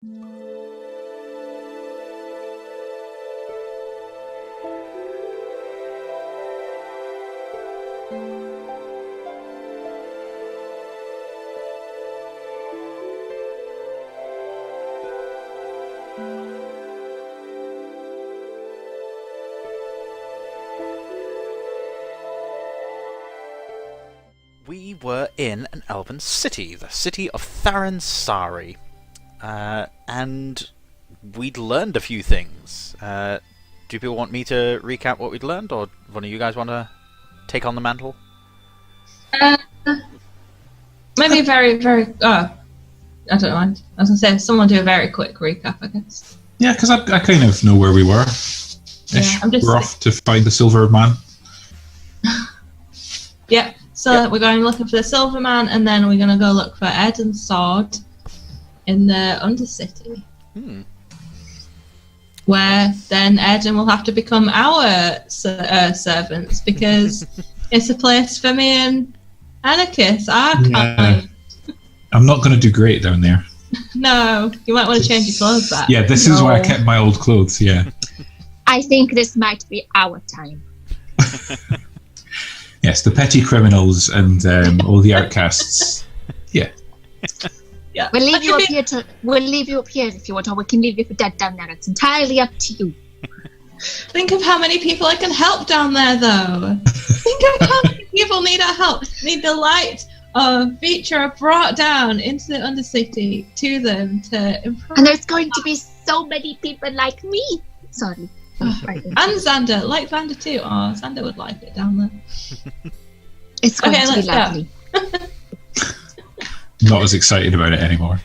We were in an elven city, the city of Tharansari, and we'd learned a few things. Do people want me to recap what we'd learned, or one of you guys want to take on the mantle? Maybe very, very... I don't mind. I was going to say, someone do a very quick recap, I guess. Yeah, because I kind of know where we were. Yeah, we're off to find the Silver Man. Yeah. So we're going looking for the Silver Man, and then we're going to go look for Airden's sword in the Undercity. Where then Airden will have to become our servants, because it's a place for me and Anakis, our kind. I'm not going to do great down there. No, you might want to change your clothes back. Yeah, this is why I kept my old clothes, yeah. I think this might be our time. Yes, the petty criminals and all the outcasts. Yeah. Yeah. We'll leave you up here if you want, or we can leave you for dead down there. It's entirely up to you. Think of how many people I can help down there, though. Think of how many people need our help. Need the light of feature brought down into the Undercity to them to improve. And there's going to be so many people like me. Sorry. And Xander, like Xander too. Oh, Xander would like it down there. It's going to be lovely. Not as excited about it anymore.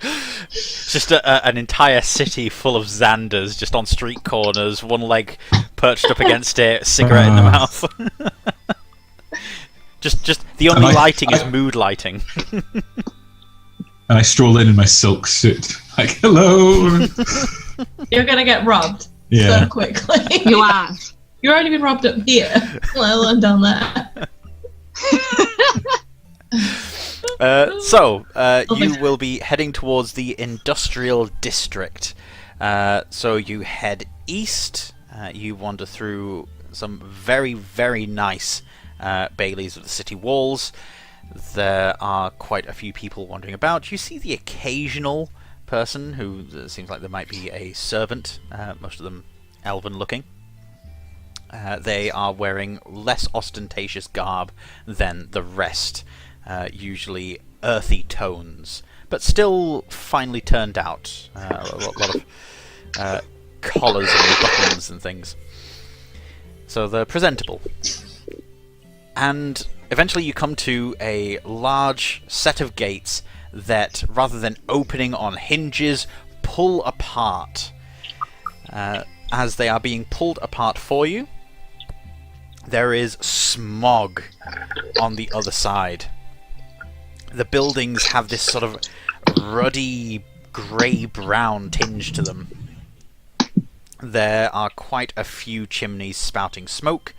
It's just an entire city full of Xanders, just on street corners, one leg perched up against it, cigarette in the mouth. just the only lighting is mood lighting. And I stroll in my silk suit, like, hello! You're going to get robbed so quickly. You are. You've already been robbed up here, let alone down there. You will be heading towards the industrial district. So you head east, you wander through some very, very nice baileys of the city walls. There are quite a few people wandering about. You see the occasional person who seems like there might be a servant, most of them elven looking. They are wearing less ostentatious garb than the rest, usually earthy tones, but still finely turned out. A lot of collars and buttons and things. So they're presentable. And eventually you come to a large set of gates that, rather than opening on hinges, pull apart. As they are being pulled apart for you, there is smog on the other side. The buildings have this sort of ruddy grey-brown tinge to them. There are quite a few chimneys spouting smoke,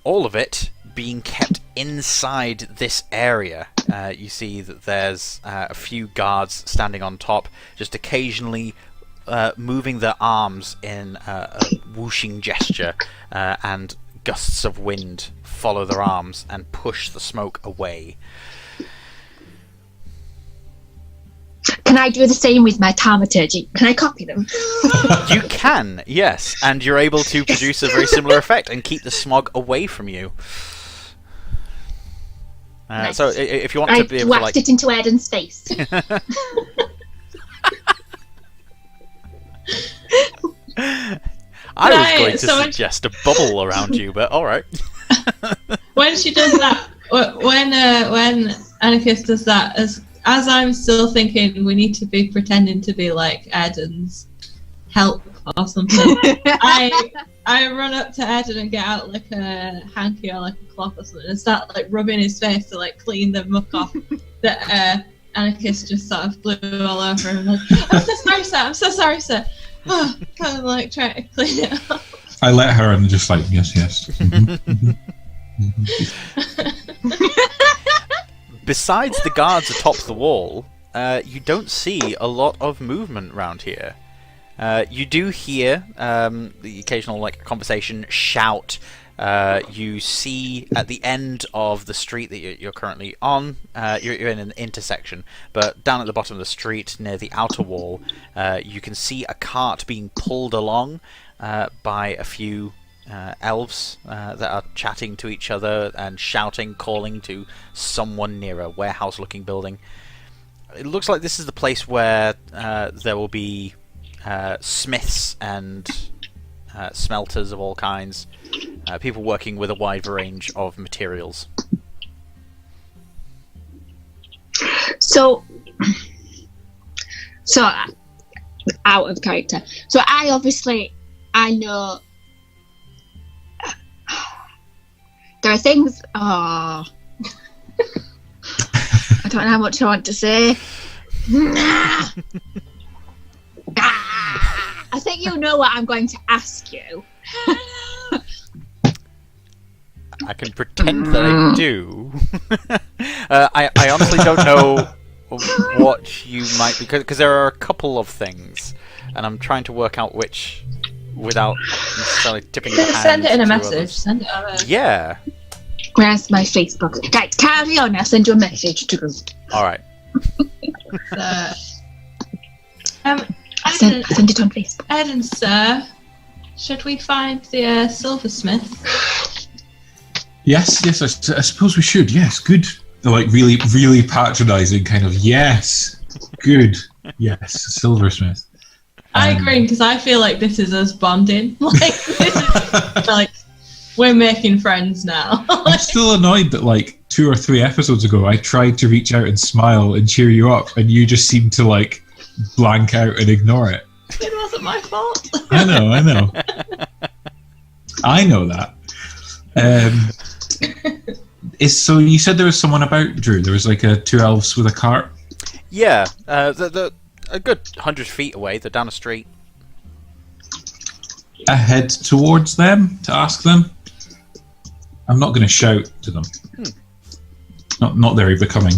all of it being kept inside this area. You see that there's a few guards standing on top, just occasionally moving their arms in a whooshing gesture, and gusts of wind follow their arms and push the smoke away. Can I do the same with my thaumaturgy? Can I copy them? You can, yes, and you're able to produce a very similar effect and keep the smog away from you. Nice. So if you want to be able to, like, waxed it into Airden's face. I was going to suggest a bubble around you, but all right. When she does that, when Anakis does that, as I'm still thinking we need to be pretending to be like Airden's help or something, I run up to Airden and get out like a hanky or like a cloth or something and start like rubbing his face to like clean the muck off that Anakis just sort of blew all over him. Like, I'm so sorry, sir. Oh, kind of like trying to clean it up. I let her and just like, yes. besides the guards atop the wall, you don't see a lot of movement around here. You do hear the occasional conversation, shout. You see at the end of the street that you're currently on, you're in an intersection, but down at the bottom of the street near the outer wall, you can see a cart being pulled along by a few elves that are chatting to each other and shouting, calling to someone near a warehouse-looking building. It looks like this is the place where there will be smiths and smelters of all kinds, people working with a wide range of materials. So out of character. So I know there are things. Oh, I don't know how much I want to say. I think you know what I'm going to ask you. I can pretend that I do. I honestly don't know what you might be, because there are a couple of things, and I'm trying to work out which without necessarily tipping the hand. Send it in a message. Others. Send it over. Yeah. Where's my Facebook? Right, carry on. I'll send you a message to. All right. I send it on Facebook. Airden, sir, should we find the silversmith? Yes, I suppose we should. Yes, good. They're really, really patronising, kind of. Yes, good. Yes, silversmith. I agree, because I feel like this is us bonding. This is we're making friends now. I'm still annoyed that 2 or 3 episodes ago I tried to reach out and smile and cheer you up, and you just seemed to blank out and ignore it. It wasn't my fault. I know. I know that. So you said there was someone about, Drew? There was 2 elves with a cart? Yeah, they're a good 100 feet away. They're down a street. I head towards them to ask them. I'm not going to shout to them. Not very becoming.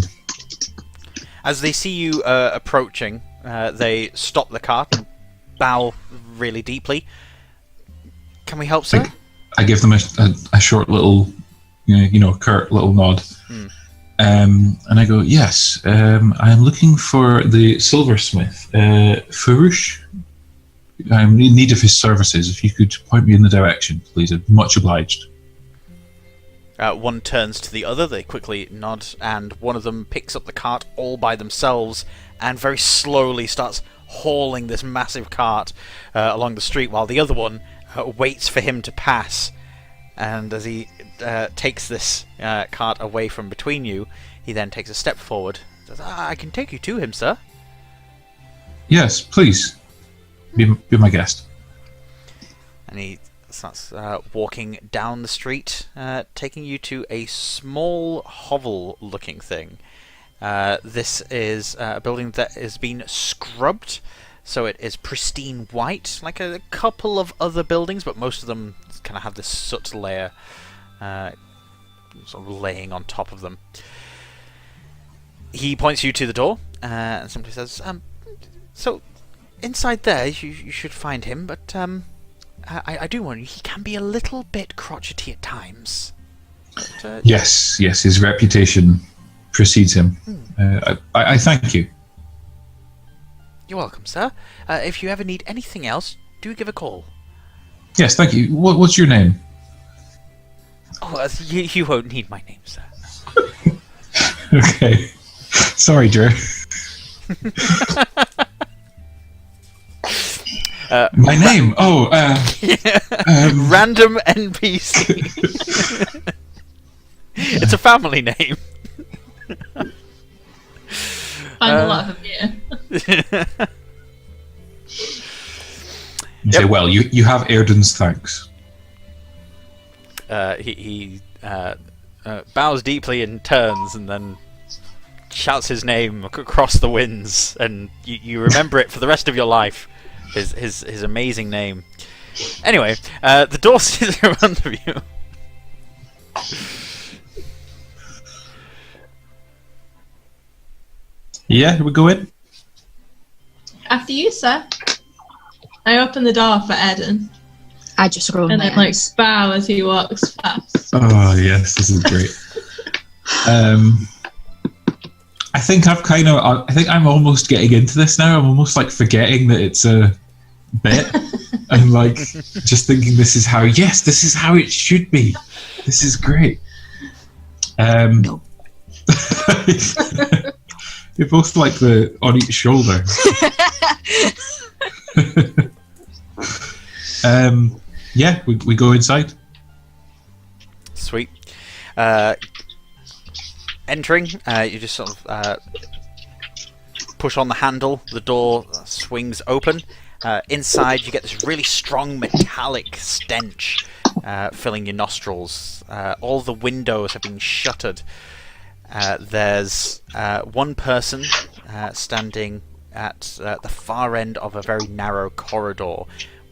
As they see you approaching, they stop the cart and bow really deeply. Can we help, sir? I give them a short little, curt little nod. And I go, yes, I am looking for the silversmith, Farouche. I'm in need of his services. If you could point me in the direction, please. I'd be much obliged. One turns to the other, they quickly nod, and one of them picks up the cart all by themselves and very slowly starts hauling this massive cart along the street, while the other one waits for him to pass. And as he takes this cart away from between you, he then takes a step forward. Says, I can take you to him, sir. Yes, please. Be my guest. And he starts walking down the street, taking you to a small hovel-looking thing. This is a building that has been scrubbed, so it is pristine white, like a couple of other buildings, but most of them kind of have this soot layer sort of laying on top of them. He points you to the door and simply says, so inside there you should find him, but I do warn you, he can be a little bit crotchety at times. But, yes, his reputation precedes him. I thank you. You're welcome, sir. If you ever need anything else, do give a call. Yes, thank you. What's your name? Oh, you won't need my name, sir. Okay. Sorry, Drew. My name? Random NPC. It's a family name. Find a lot of them here. Say, well, you have Airden's thanks. He bows deeply and turns, and then shouts his name across the winds, and you remember it for the rest of your life. His amazing name. Anyway, the door is in front of you. Yeah, we go in. After you, sir. I open the door for Airden. I just roll And my then, eyes. bow as he walks past. Oh yes, this is great. I think I'm almost getting into this now. I'm almost like forgetting that it's a bit. I'm like just thinking this is how it should be. This is great. No. You're both like on each shoulder. Yeah, we go inside. Sweet. Entering, you just sort of push on the handle. The door swings open. Inside, you get this really strong metallic stench filling your nostrils. All the windows have been shuttered. There's one person standing at the far end of a very narrow corridor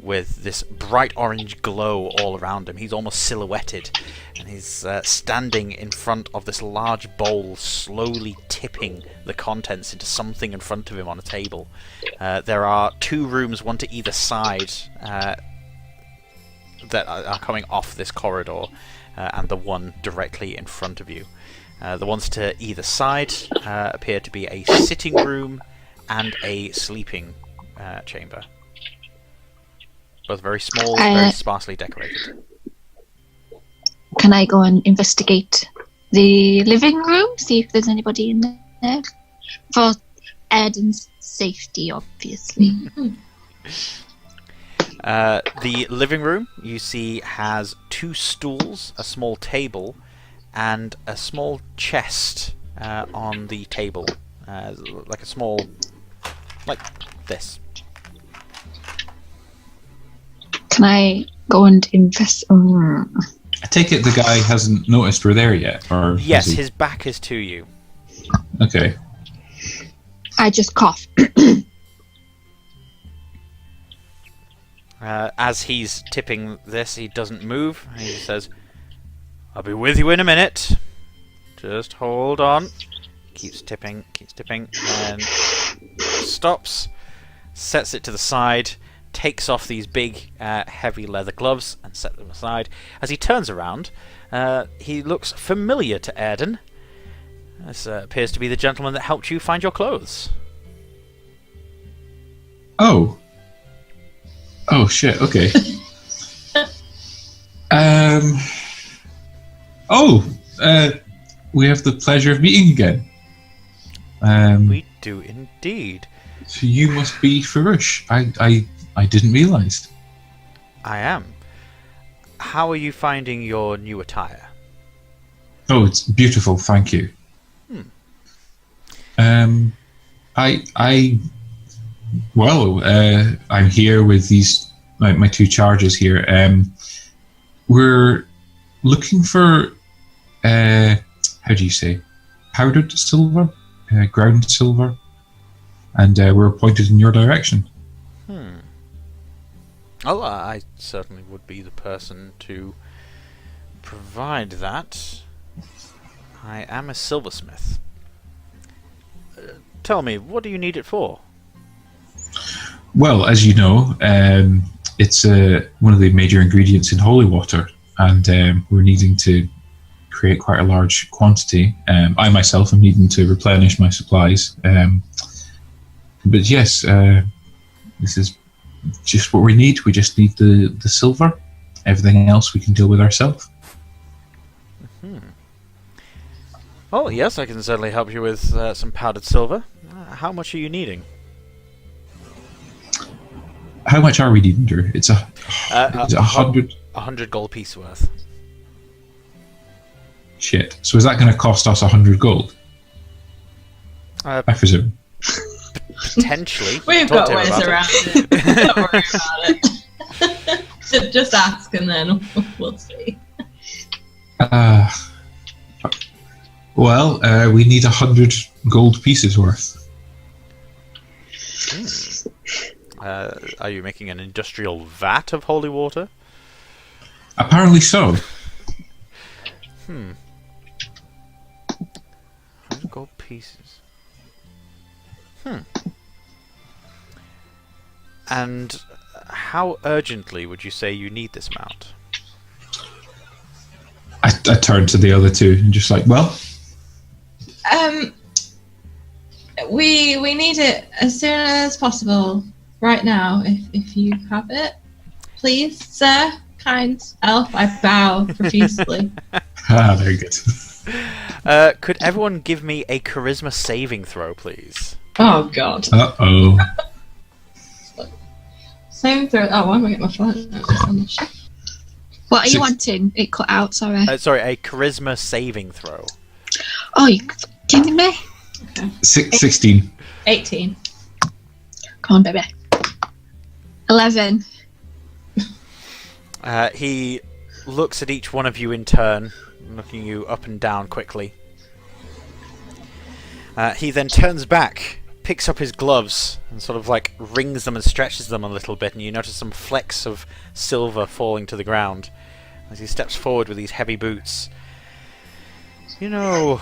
with this bright orange glow all around him. He's almost silhouetted, and he's standing in front of this large bowl, slowly tipping the contents into something in front of him on a table. There are 2 rooms, one to either side, that are coming off this corridor, and the one directly in front of you. The ones to either side appear to be a sitting room and a sleeping chamber. Both very small, very sparsely decorated. Can I go and investigate the living room? See if there's anybody in there? For Airden's safety, obviously. The living room, you see, has 2 stools, a small table, and a small chest on the table. Like a small... like this. Can I go and invest? I take it the guy hasn't noticed we're there yet, or Yes, his back is to you. Okay. I just cough. As he's tipping this, he doesn't move. He says, "I'll be with you in a minute. Just hold on." Keeps tipping, and stops, sets it to the side, takes off these big, heavy leather gloves and set them aside. As he turns around, he looks familiar to Airden. This appears to be the gentleman that helped you find your clothes. Oh. Oh shit. Okay. We have the pleasure of meeting again. We do indeed. So you must be Farouche. I didn't realise. I am. How are you finding your new attire? Oh, it's beautiful. Thank you. I'm here with these my 2 charges here. We're looking for how do you say, powdered silver, ground silver, and we're pointed in your direction. Oh, I certainly would be the person to provide that. I am a silversmith. Tell me, what do you need it for? Well, as you know, it's one of the major ingredients in holy water, and we're needing to create quite a large quantity. I myself am needing to replenish my supplies. But yes, this is just what we need. We just need the silver. Everything else we can deal with ourselves. Oh, yes, I can certainly help you with some powdered silver. How much are you needing? How much are we needing, Drew? It's a 100. 100 gold piece worth. Shit. So is that going to cost us 100 gold? I presume. Potentially. We've Talk got to him ways about around it. Don't worry about it. Just ask and then we'll see. We need 100 gold pieces worth. Are you making an industrial vat of holy water? Apparently so. 100 gold pieces. And how urgently would you say you need this mount? I turned to the other two and just like, well, we need it as soon as possible. Right now, if you have it, please, sir, kind elf. I bow profusely. Very good. Could everyone give me a charisma saving throw, please? Oh God. Uh-oh. Saving throw. Oh, why am I getting my phone? What are you wanting? It cut out, sorry. Sorry, a charisma saving throw. Oh, you kidding me? Okay. 16. 18. Come on, baby. 11. He looks at each one of you in turn, looking you up and down quickly. He then turns back, picks up his gloves, and sort of like wrings them and stretches them a little bit, and you notice some flecks of silver falling to the ground as he steps forward with these heavy boots. You know,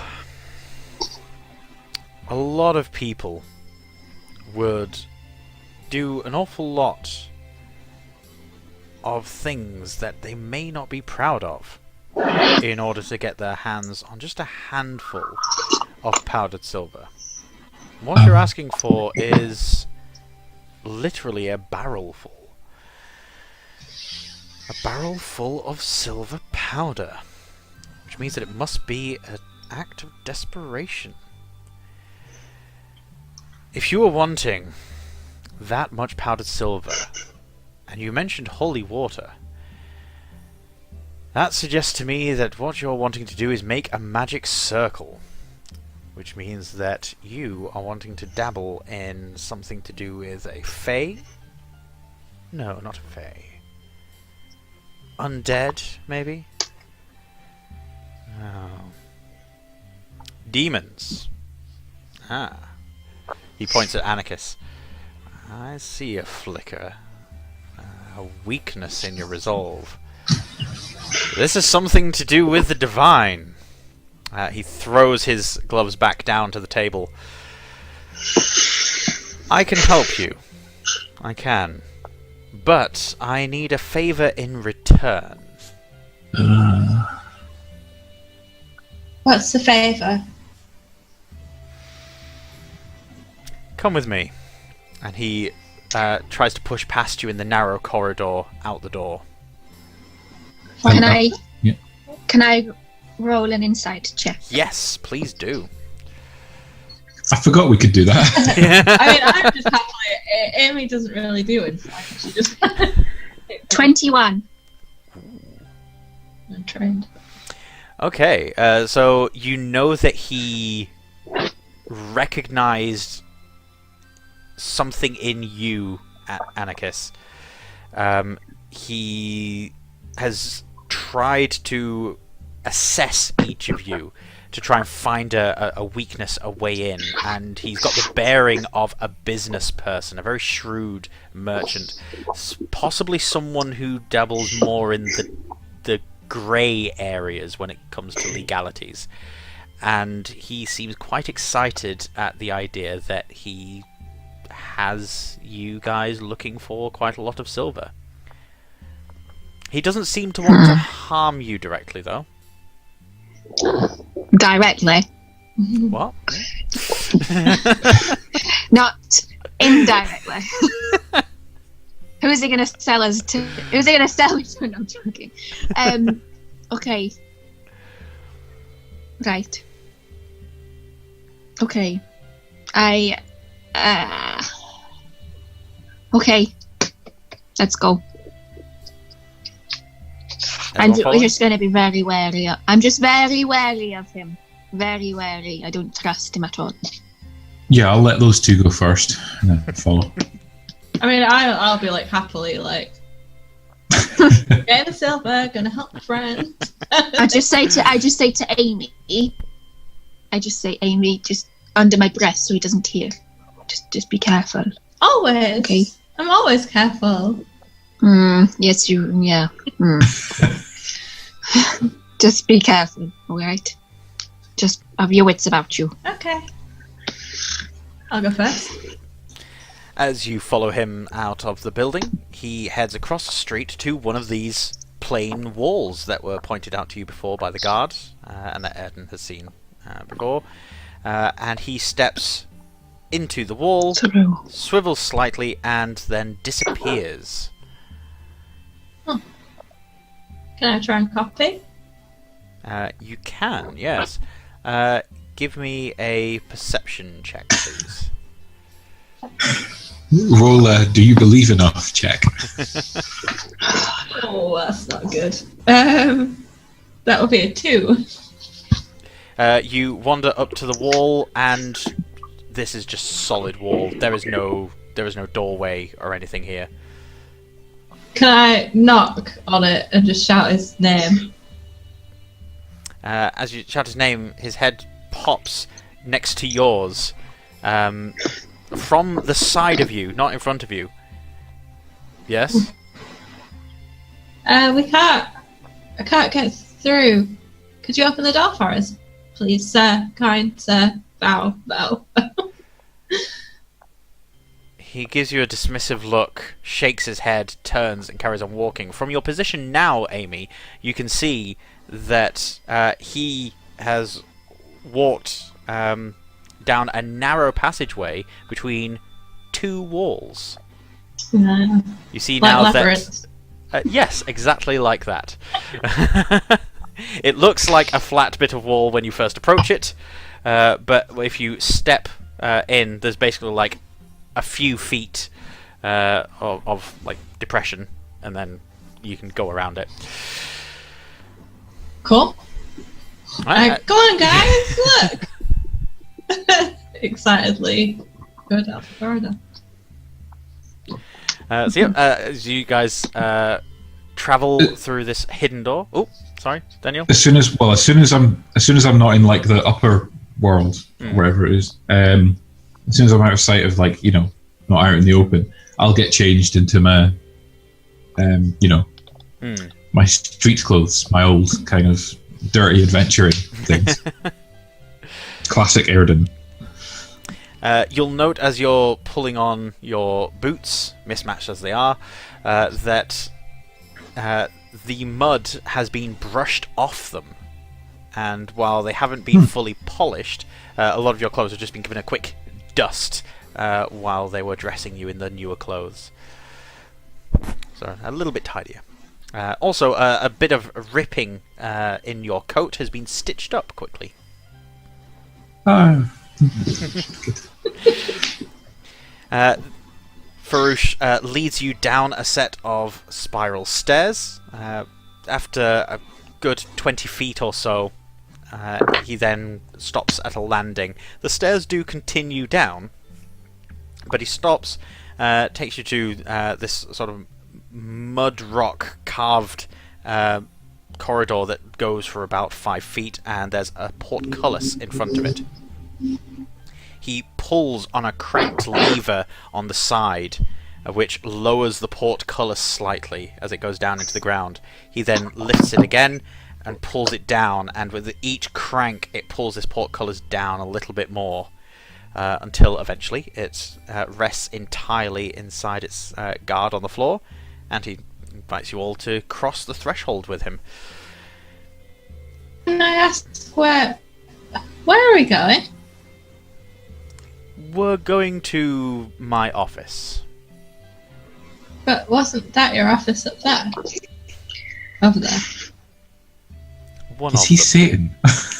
a lot of people would do an awful lot of things that they may not be proud of in order to get their hands on just a handful of powdered silver. What you're asking for is literally a barrel full. A barrel full of silver powder. Which means that it must be an act of desperation. If you are wanting that much powdered silver, and you mentioned holy water, that suggests to me that what you're wanting to do is make a magic circle. Which means that you are wanting to dabble in something to do with a fae? No, not a fae. Undead, maybe? Oh. Demons. Ah. He points at Anakis. I see a flicker. A weakness in your resolve. This is something to do with the divine. He throws his gloves back down to the table. I can help you. I can. But I need a favor in return. What's the favour? Come with me. And he tries to push past you in the narrow corridor out the door. Can I roll an insight check? Yes, please do. I forgot we could do that. I mean, I'm just happily. Amy doesn't really do insight. She just 21. I'm trained. Okay, so you know that he recognized something in you, Anakis. He has tried to assess each of you to try and find a weakness, a way in, and he's got the bearing of a business person, a very shrewd merchant, possibly someone who dabbles more in the grey areas when it comes to legalities. And he seems quite excited at the idea that he has you guys looking for quite a lot of silver. He doesn't seem to want to harm you directly, though. Directly. What? Not indirectly. Who's he going to sell us to? Who's he going to sell me to? No, I'm joking. Okay. Right. Okay. Okay. Let's go. We're just going to be very wary. I'm just very wary of him. Very wary. I don't trust him at all. Yeah, I'll let those two go first and then follow. I mean, I'll be like happily like getting the silver, gonna help a friend. I just say to Amy. Amy, just under my breath so he doesn't hear. Just be careful. Always. Okay. I'm always careful. Yes, you. Yeah. Just be careful, all right? Just have your wits about you. Okay. I'll go first. As you follow him out of the building, he heads across the street to one of these plain walls that were pointed out to you before by the guard, and that Airden has seen before. And he steps into the wall, swivels slightly, and then disappears. Can I try and copy? You can, yes. Give me a perception check, please. Roll a do you believe enough check. Oh, that's not good. That would be a 2. You wander up to the wall, and this is just solid wall. There is no doorway or anything here. Can I knock on it and just shout his name? As you shout his name, his head pops next to yours, from the side of you, not in front of you. Yes? I can't get through. Could you open the door for us, please, sir? Kind sir. Bow. He gives you a dismissive look, shakes his head, turns, and carries on walking. From your position now, Amy, you can see that he has walked down a narrow passageway between 2 walls. You see like now labyrinth. that... yes, exactly like that. It looks like a flat bit of wall when you first approach it, but if you step in, there's basically like a few feet of like depression, and then you can go around it. Cool. Go on, guys, look! Excitedly go down the corridor. As you guys travel through this hidden door. Oh, sorry, Daniel. As soon as I'm not in like the upper world, wherever it is, as soon as I'm out of sight of not out in the open, I'll get changed into my my street clothes, my old kind of dirty adventuring things. Classic Airden. You'll note as you're pulling on your boots, mismatched as they are, that the mud has been brushed off them. And while they haven't been fully polished, a lot of your clothes have just been given a quick dust while they were dressing you in the newer clothes. So a little bit tidier. Also, a bit of ripping in your coat has been stitched up quickly. Farouche leads you down a set of spiral stairs. After a good 20 feet or so, he then stops at a landing. The stairs do continue down, but he stops, takes you to this sort of mud rock carved corridor that goes for about 5 feet, and there's a portcullis in front of it. He pulls on a cranked lever on the side, which lowers the portcullis slightly as it goes down into the ground. He then lifts it again and pulls it down, and with each crank it pulls this portcullis down a little bit more, until eventually it rests entirely inside its guard on the floor, and he invites you all to cross the threshold with him. Can I ask where are we going? We're going to my office. But wasn't that your office up there? Over there. One Is of he them. Satan?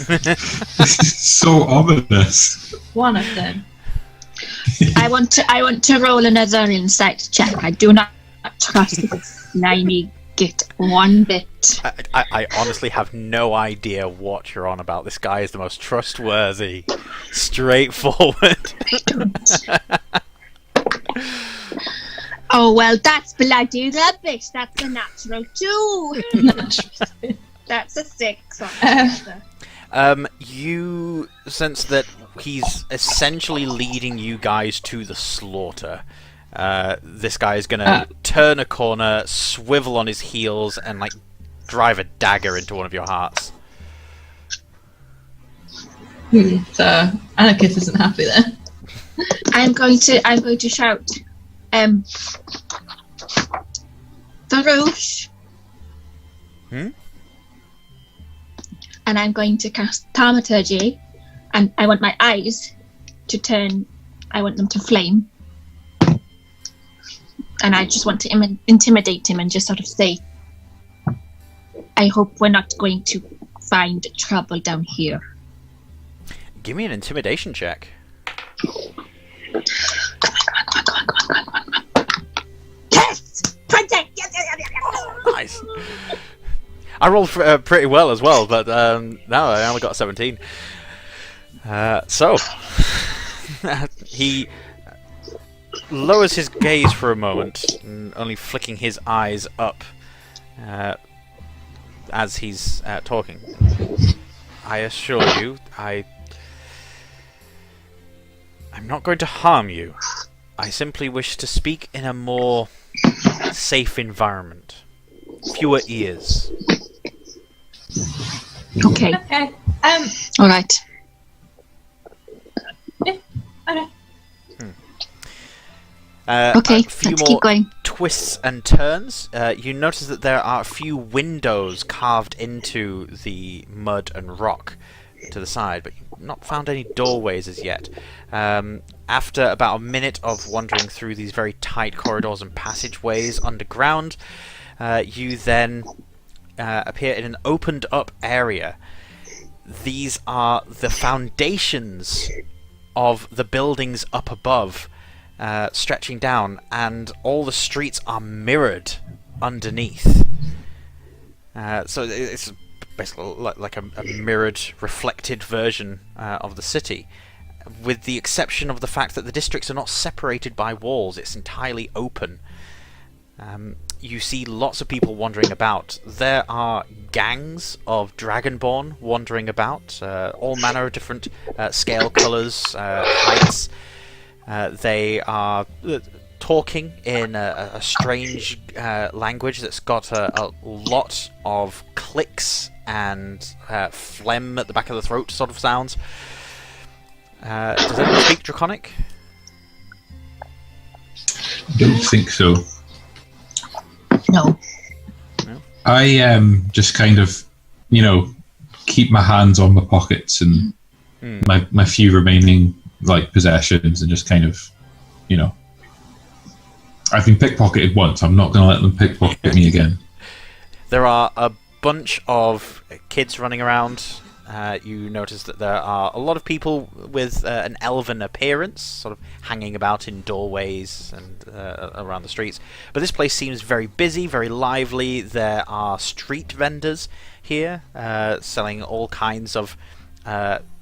This is so ominous. One of them. I want to roll another insight check. I do not trust this slimy git one bit. I honestly have no idea what you're on about. This guy is the most trustworthy, straightforward. I don't. Oh well, that's bloody rubbish. That's a natural 2. That's a 6. You sense that he's essentially leading you guys to the slaughter. This guy is gonna turn a corner, swivel on his heels, and like drive a dagger into one of your hearts. So Anakis isn't happy then. I'm going to shout, Farouche. And I'm going to cast Thaumaturgy, and I want my eyes to turn. I want them to flame, and I just want to intimidate him and just sort of say, "I hope we're not going to find trouble down here." Give me an intimidation check. Come on. Yes! 20! Yes! Nice. I rolled pretty well as well, but no, I only got 17. So, he lowers his gaze for a moment, only flicking his eyes up as he's talking. I assure you, I'm not going to harm you. I simply wish to speak in a more safe environment. Fewer ears. Okay. Okay. All right. Yeah, okay. Okay, A few let's more keep going. twists and turns. You notice that there are a few windows carved into the mud and rock to the side, but you've not found any doorways as yet. After about a minute of wandering through these very tight corridors and passageways underground, you then appear in an opened up area. These are the foundations of the buildings up above, stretching down, and all the streets are mirrored underneath. So it's basically like a mirrored, reflected version of the city, with the exception of the fact that the districts are not separated by walls. It's entirely open. You see lots of people wandering about. There are gangs of Dragonborn wandering about, all manner of different scale colours, heights. They are talking in a strange language that's got a lot of clicks and phlegm at the back of the throat sort of sounds. Does anyone speak Draconic? Don't think so. No. I just kind of, keep my hands on my pockets and my few remaining possessions, and just kind of, I've been pickpocketed once. I'm not going to let them pickpocket me again. There are a bunch of kids running around. You notice that there are a lot of people with an elven appearance, sort of hanging about in doorways and around the streets. But this place seems very busy, very lively. There are street vendors here, selling all kinds of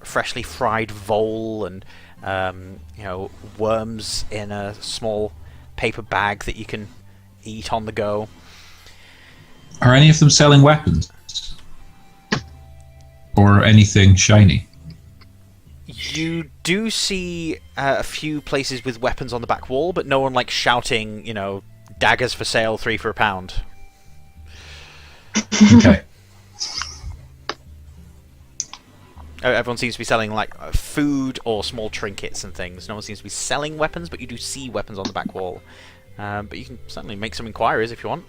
freshly fried vole and worms in a small paper bag that you can eat on the go. Are any of them selling weapons? Or anything shiny? You do see a few places with weapons on the back wall, but no one shouting, daggers for sale, 3 for £1. Okay. Everyone seems to be selling food or small trinkets and things. No one seems to be selling weapons, but you do see weapons on the back wall. But you can certainly make some inquiries if you want.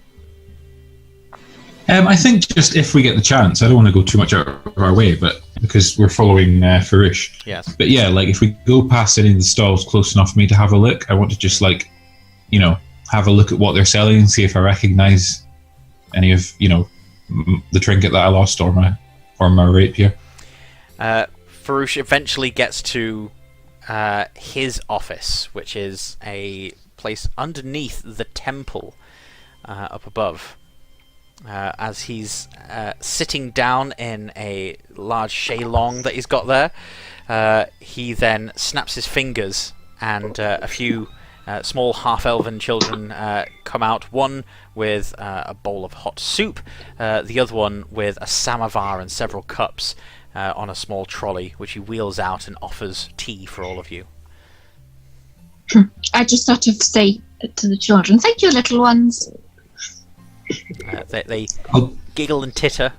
I think just if we get the chance, I don't want to go too much out of our way, but because we're following Farish. Yes. But yeah, if we go past any of the stalls close enough for me to have a look, I want to just have a look at what they're selling and see if I recognise any of the trinket that I lost or my rapier. Farouche eventually gets to his office, which is a place underneath the temple up above. As he's sitting down in a large shalong that he's got there, he then snaps his fingers, and a few small half-elven children come out, one with a bowl of hot soup, the other one with a samovar and several cups on a small trolley, which he wheels out and offers tea for all of you. I just sort of say to the children, "Thank you, little ones." They giggle and titter.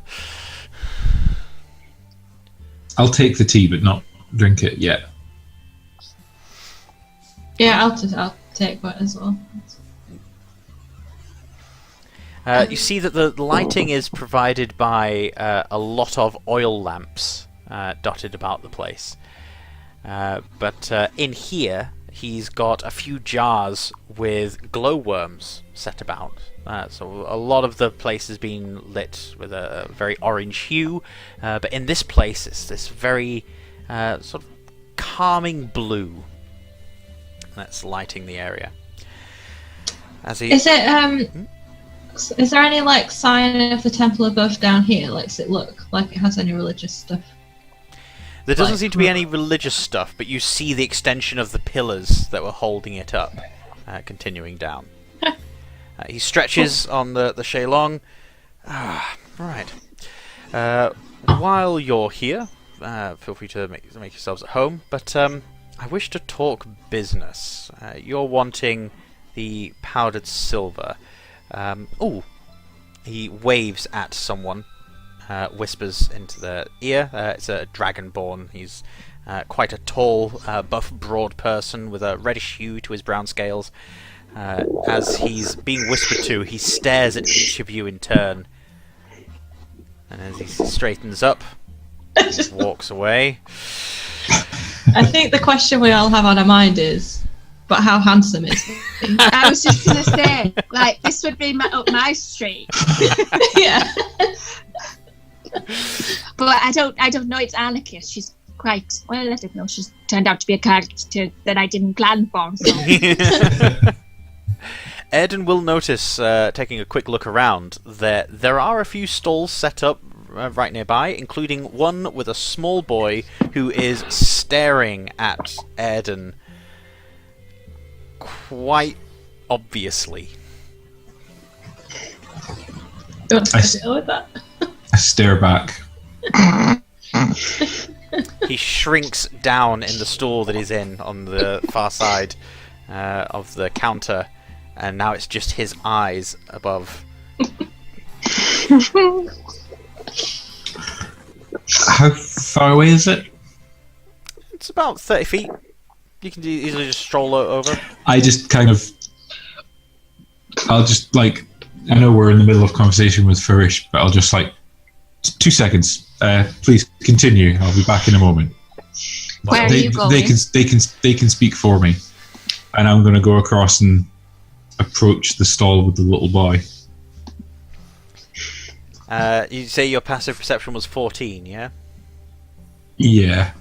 I'll take the tea, but not drink it yet. Yeah, I'll take one as well. You see that the lighting is provided by a lot of oil lamps dotted about the place. But in here, he's got a few jars with glowworms set about. So a lot of the place has been lit with a very orange hue. But in this place, it's this very sort of calming blue that's lighting the area. Is there any like sign of the temple above down here? Like, does it look like it has any religious stuff? There doesn't seem to be any religious stuff, but you see the extension of the pillars that were holding it up, continuing down. He stretches on the Shelong. Right. While you're here, feel free to make yourselves at home, but I wish to talk business. You're wanting the powdered silver. He waves at someone, whispers into their ear. It's a dragonborn. He's quite a tall, buff, broad person with a reddish hue to his brown scales. As he's being whispered to, he stares at each of you in turn. And as he straightens up, he walks away. I think the question we all have on our mind is, but how handsome is he? I was just going to say, like, this would be up my street. Yeah. But I don't know it's Anakis. She's quite, well, I don't know. She's turned out to be a character that I didn't plan for. So. Airden will notice, taking a quick look around, that there are a few stalls set up right nearby, including one with a small boy who is staring at Airden quite obviously. You want to deal with that? I stare back. He shrinks down in the stall that he's in on the far side of the counter, and now it's just his eyes above. How far away is it? It's about 30 feet. You can easily just stroll over. I'll just like, I know we're in the middle of conversation with Farish, but I'll just like, 2 seconds. Please continue. I'll be back in a moment. Where are you going? They can speak for me, and I'm going to go across and approach the stall with the little boy. You say your passive perception was 14, yeah? Yeah.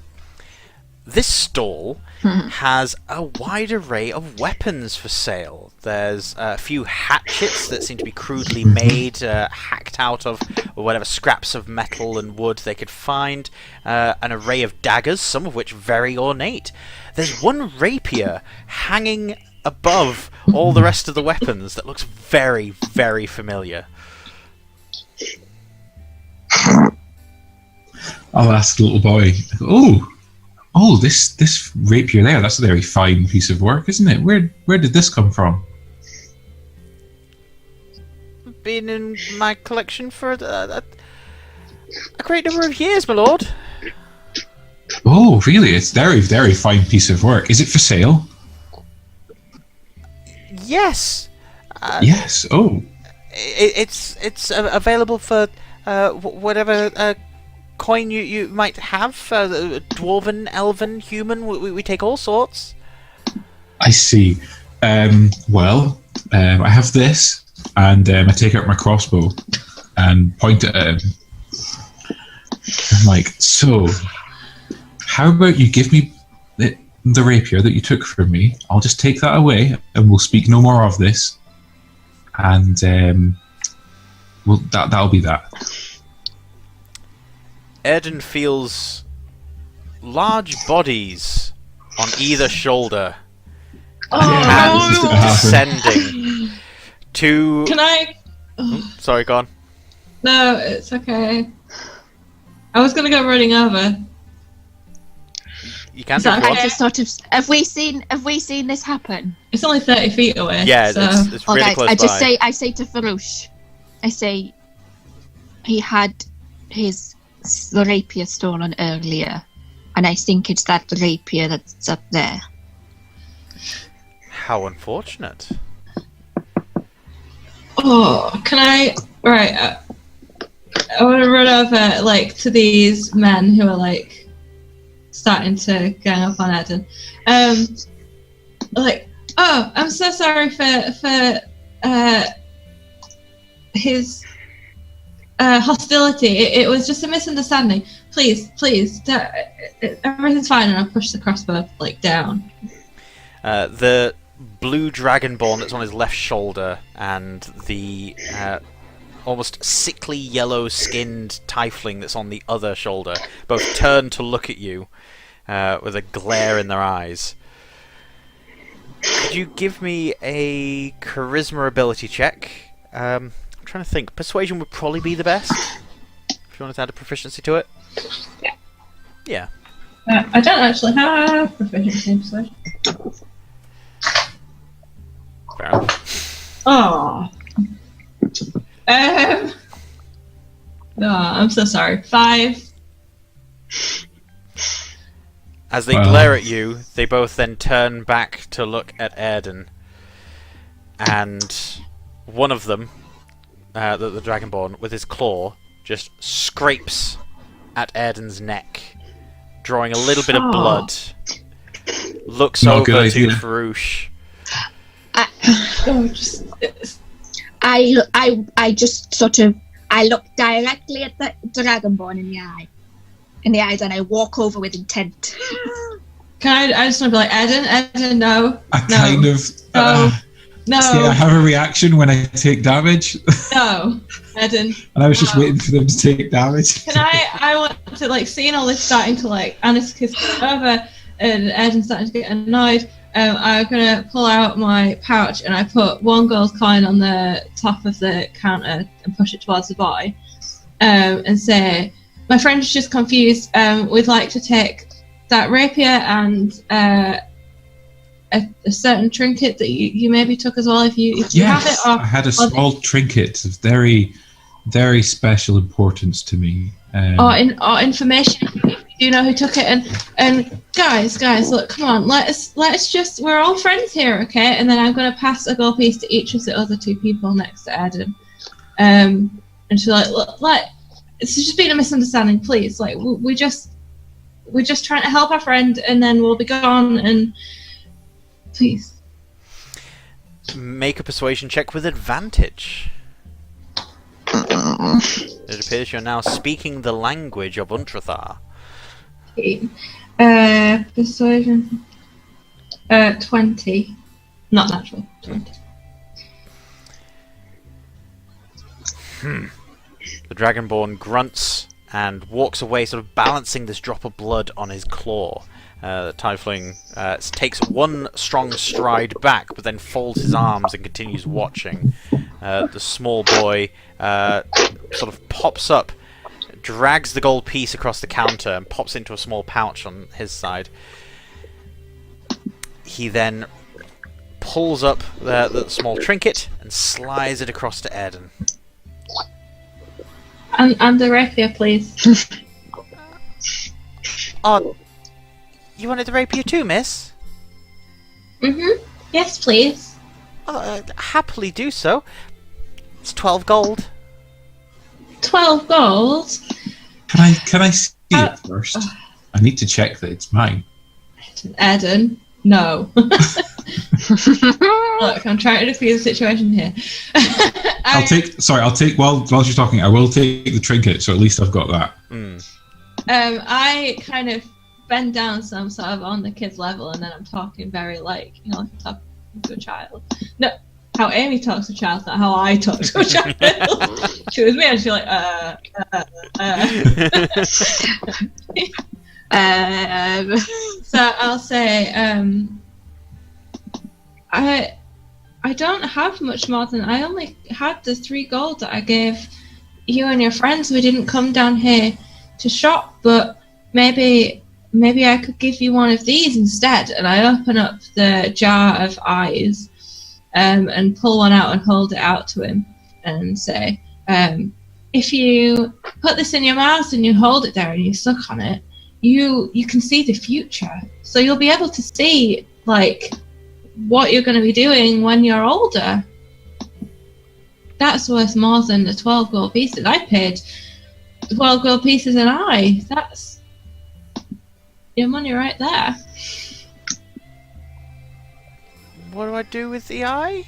This stall has a wide array of weapons for sale. There's a few hatchets that seem to be crudely made, hacked out of whatever scraps of metal and wood they could find. An array of daggers, some of which very ornate. There's one rapier hanging above all the rest of the weapons that looks very, very familiar. I'll ask the little boy, oh, this rapier there, that's a very fine piece of work, isn't it? Where did this come from? Been in my collection for a great number of years, my lord. Oh, really? It's very, very fine piece of work. Is it for sale? Yes. Yes. Oh. It's available for whatever coin you might have. Dwarven, elven, human. We take all sorts. I see. Well, I have this, and I take out my crossbow and point it at him. I'm like, so, how about you give me the rapier that you took from me? I'll just take that away, and we'll speak no more of this. And well, that'll be that. Airden feels large bodies on either shoulder. Hands descending to... Can I... Sorry, go on. No, it's okay. I was going to go running over. You can. I just sort of... Have we seen this happen? It's only 30 feet away. Yeah, so. it's really right, close I say to Farouche, I say he had the rapier stolen earlier, and I think it's that rapier that's up there. How unfortunate. Oh, can I? Right. I want to run over like to these men who are like starting to gang up on Airden. Like, oh, I'm so sorry for his hostility. It was just a misunderstanding. Please, everything's fine. And I'll push the crossbow like down. The blue dragonborn that's on his left shoulder and the almost sickly yellow-skinned tiefling that's on the other shoulder both turn to look at you with a glare in their eyes. Could you give me a charisma ability check? I'm trying to think. Persuasion would probably be the best, if you wanted to add a proficiency to it. Yeah. I don't actually have proficiency in persuasion. Fair enough. Oh. No, I'm so sorry. 5. As they glare at you, they both then turn back to look at Airden. And one of them, the Dragonborn, with his claw, just scrapes at Airden's neck, drawing a little bit of blood. Looks Not a over good to idea. Farouche. I just sort of I look directly at the Dragonborn in the eyes, and I walk over with intent. Can I just want to be like, Airden, no. I kind of. No. See, I have a reaction when I take damage. No, Airden. And I was just waiting for them to take damage. Can I want to, like, seeing all this starting to, like, Anakis over and Airden starting to get annoyed, I'm going to pull out my pouch and I put 1 gold coin on the top of the counter and push it towards the boy and say, my friend is just confused. We'd like to take that rapier and a certain trinket that you maybe took as well if you have it. I had a small trinket of very, very special importance to me. Or information if you know who took it. And guys, look, come on, let's just, we're all friends here, okay? And then I'm going to pass a gold piece to each of the other 2 people next to Airden. And she's like, look, it's just been a misunderstanding, please. Like, we're just trying to help our friend, and then we'll be gone. And please make a persuasion check with advantage. It appears you're now speaking the language of Untrathar. Persuasion 20, not natural 20. The Dragonborn grunts and walks away, sort of balancing this drop of blood on his claw. The Tiefling takes 1 strong stride back, but then folds his arms and continues watching. The small boy sort of pops up, drags the gold piece across the counter, and pops into a small pouch on his side. He then pulls up the small trinket and slides it across to Airden. And the rapier, please. Oh, you wanted the rapier too, miss? Yes, please. Happily do so. It's 12 gold. 12 gold? Can I see it first? I need to check that it's mine. Airden, no. Look, I'm trying to defuse the situation here. I'll take while she's talking, I will take the trinket, so at least I've got that. I kind of bend down so I'm sort of on the kid's level, and then I'm talking very like I'm talking to a child. No, how Amy talks to a child, not how I talk to a child. She was me, and she's like, So I'll say, I don't have much more than, I only had the 3 gold that I gave you and your friends. We didn't come down here to shop, but maybe I could give you one of these instead. And I open up the jar of eyes and pull one out and hold it out to him and say, if you put this in your mouth and you hold it there and you suck on it, you can see the future. So you'll be able to see, like, what you're going to be doing when you're older. That's worth more than the 12 gold pieces. I paid 12 gold pieces an eye. That's your money right there. What do I do with the eye?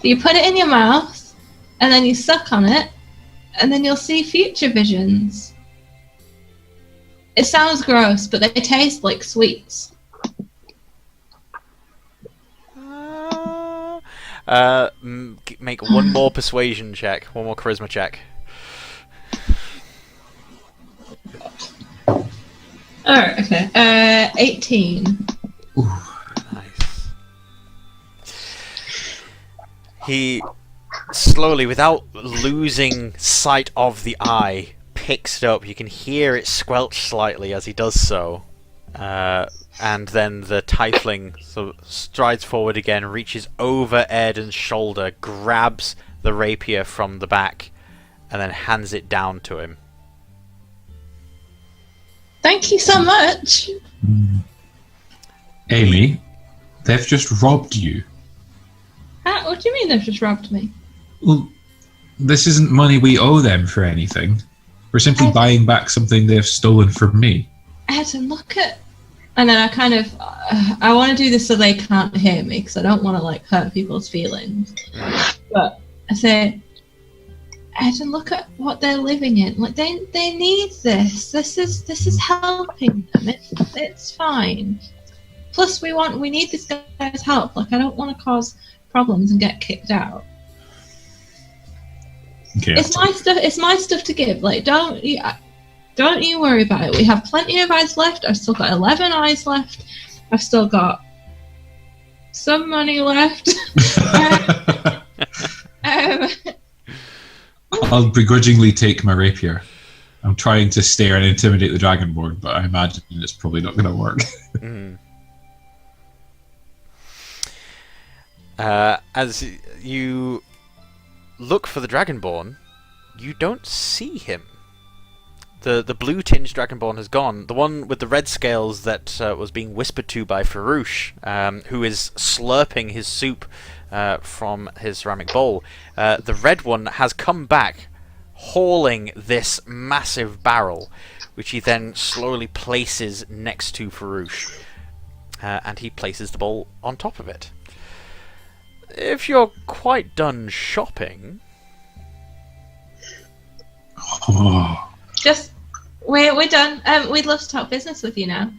You put it in your mouth, and then you suck on it, and then you'll see future visions. It sounds gross, but they taste like sweets. Make one more persuasion check, one more charisma check. Alright, okay. 18. Ooh. Nice. He slowly, without losing sight of the eye, picks it up. You can hear it squelch slightly as he does so. And then the Tiefling strides forward again, reaches over Airden's shoulder, grabs the rapier from the back, and then hands it down to him. Thank you so much. Amy, they've just robbed you. What do you mean they've just robbed me? Well, this isn't money we owe them for anything. We're simply buying back something they've stolen from me. Airden, look at... And then I kind of... I want to do this so they can't hear me, because I don't want to, like, hurt people's feelings. But I say, Airden, look at what they're living in. Like, they need this. This is helping them. It's fine. Plus, we need this guy's help. Like, I don't want to cause problems and get kicked out. Okay. It's my stuff. It's my stuff to give. Like, don't you worry about it. We have plenty of eyes left. I've still got 11 eyes left. I've still got some money left. I'll begrudgingly take my rapier. I'm trying to stare and intimidate the Dragonborn, but I imagine it's probably not going to work. As you look for the Dragonborn, you don't see him. The blue-tinged Dragonborn has gone. The one with the red scales that was being whispered to by Farouche, who is slurping his soup from his ceramic bowl. The red one has come back, hauling this massive barrel, which he then slowly places next to Farouche. And he places the bowl on top of it. If you're quite done shopping... Just, we're done. We'd love to talk business with you now.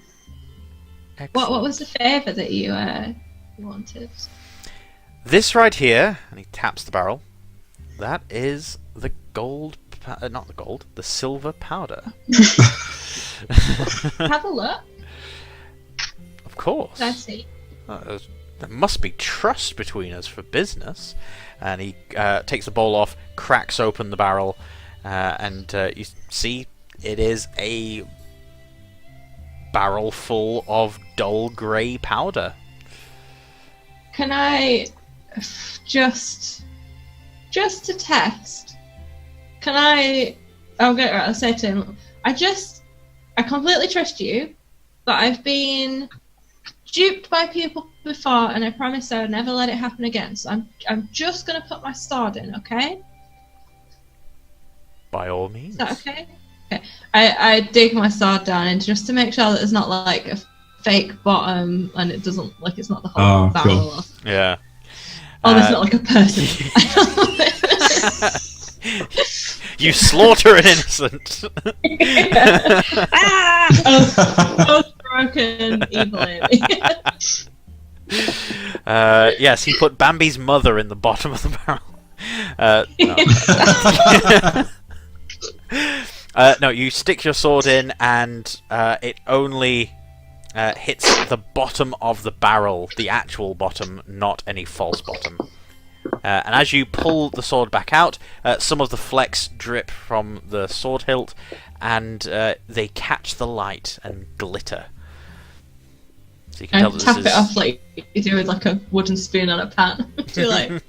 Excellent. What was the favour that you wanted? This right here, and he taps the barrel, that is the gold, not the gold, the silver powder. Have a look. Of course. I see. There must be trust between us for business. And he takes the bowl off, cracks open the barrel, and you see it is a barrel full of dull grey powder. Can I just to test? Can I? I'll say to him. I completely trust you, but I've been duped by people before, and I promise I would never let it happen again. So I'm just gonna put my sword in, okay? By all means. Is that okay? Okay. I dig my sword down, and just to make sure that there's not like a fake bottom, and it doesn't like it's not the whole barrel. Cool. Yeah. There's not like a person. You slaughter an innocent. Broken evil Amy. Yes, he put Bambi's mother in the bottom of the barrel. No, you stick your sword in, and it only hits the bottom of the barrel, the actual bottom, not any false bottom. And as you pull the sword back out, some of the flecks drip from the sword hilt, and they catch the light and glitter. So you can tell that tap this it is... off like you do with like a wooden spoon on a pan. You're like,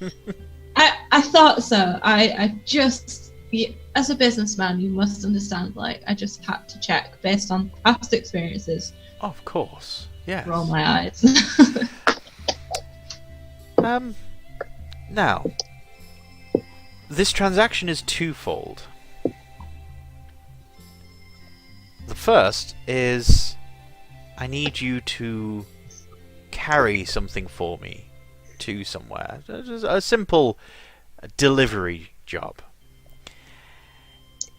I thought so. I just, as a businessman, you must understand. Like, I just had to check based on past experiences. Of course, yeah. Roll my eyes. Now, this transaction is twofold. The first is I need you to carry something for me to somewhere. A simple delivery job.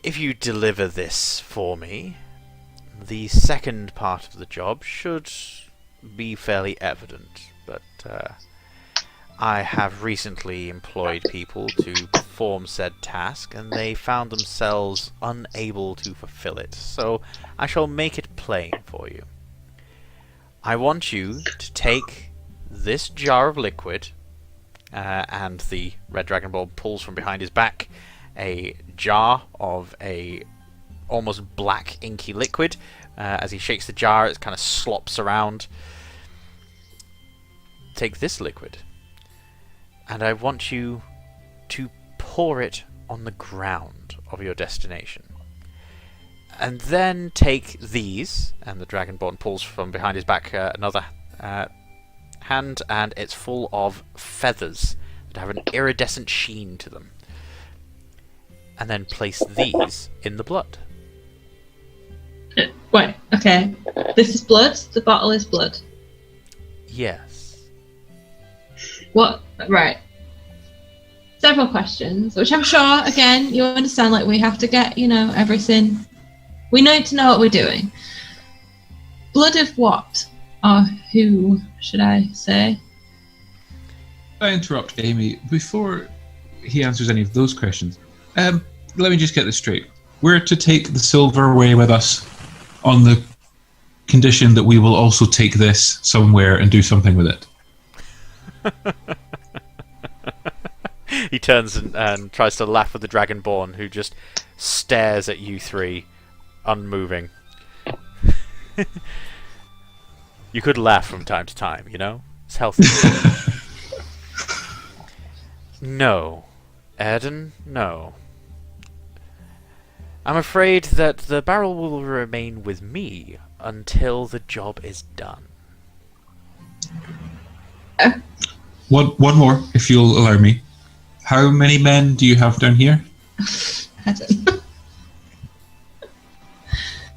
If you deliver this for me, the second part of the job should be fairly evident, but I have recently employed people to perform said task, and they found themselves unable to fulfill it, so I shall make it plain for you. I want you to take this jar of liquid, and the Red Dragonborn pulls from behind his back a jar of a almost black inky liquid. As he shakes the jar, it kind of slops around. Take this liquid, and I want you to pour it on the ground of your destination. And then take these, and the Dragonborn pulls from behind his back another hand, and it's full of feathers that have an iridescent sheen to them. And then place these in the blood. Wait, okay. This is blood? The bottle is blood? Yes. What? Right. Several questions, which I'm sure, again, you understand, like, we have to get, everything. We need to know what we're doing. Blood of what? Or who, should I say? I interrupt Amy. Before he answers any of those questions, let me just get this straight. We're to take the silver away with us on the condition that we will also take this somewhere and do something with it. He turns and tries to laugh at the Dragonborn, who just stares at you three, unmoving. You could laugh from time to time, It's healthy. No. Airden, no. I'm afraid that the barrel will remain with me until the job is done. One more, if you'll allow me. How many men do you have down here? I don't know.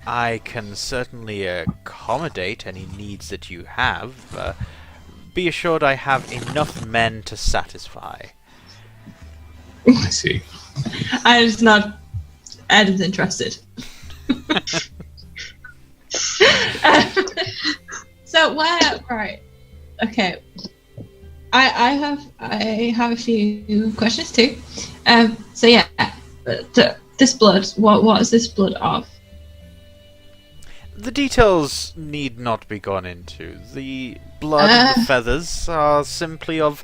I can certainly accommodate any needs that you have. Be assured I have enough men to satisfy. I see. I just not. Adam's interested. So where? Right. Okay. I have a few questions too. So yeah, this blood. What is this blood of? The details need not be gone into. The blood and the feathers are simply of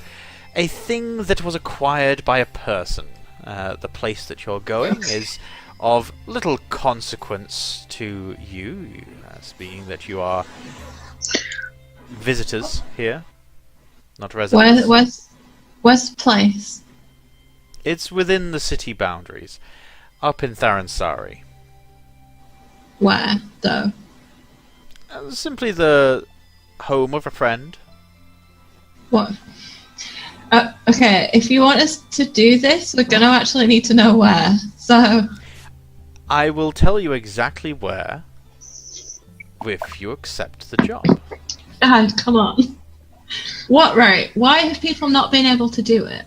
a thing that was acquired by a person. The place that you're going is of little consequence to you, as being that you are visitors here, not residents. Where's the place? It's within the city boundaries, up in Tharansari. Where, though? Simply the home of a friend. What? Okay, if you want us to do this, we're going to actually need to know where. So, I will tell you exactly where, if you accept the job. God, come on. What, right? Why have people not been able to do it?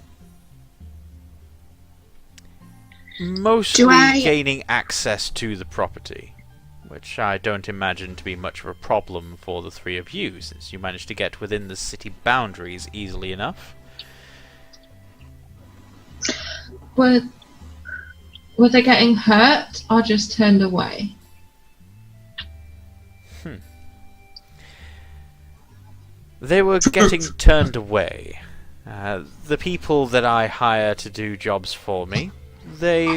Mostly gaining access to the property, which I don't imagine to be much of a problem for the three of you, since you managed to get within the city boundaries easily enough. Were they getting hurt or just turned away? They were getting turned away. The people that I hire to do jobs for me, they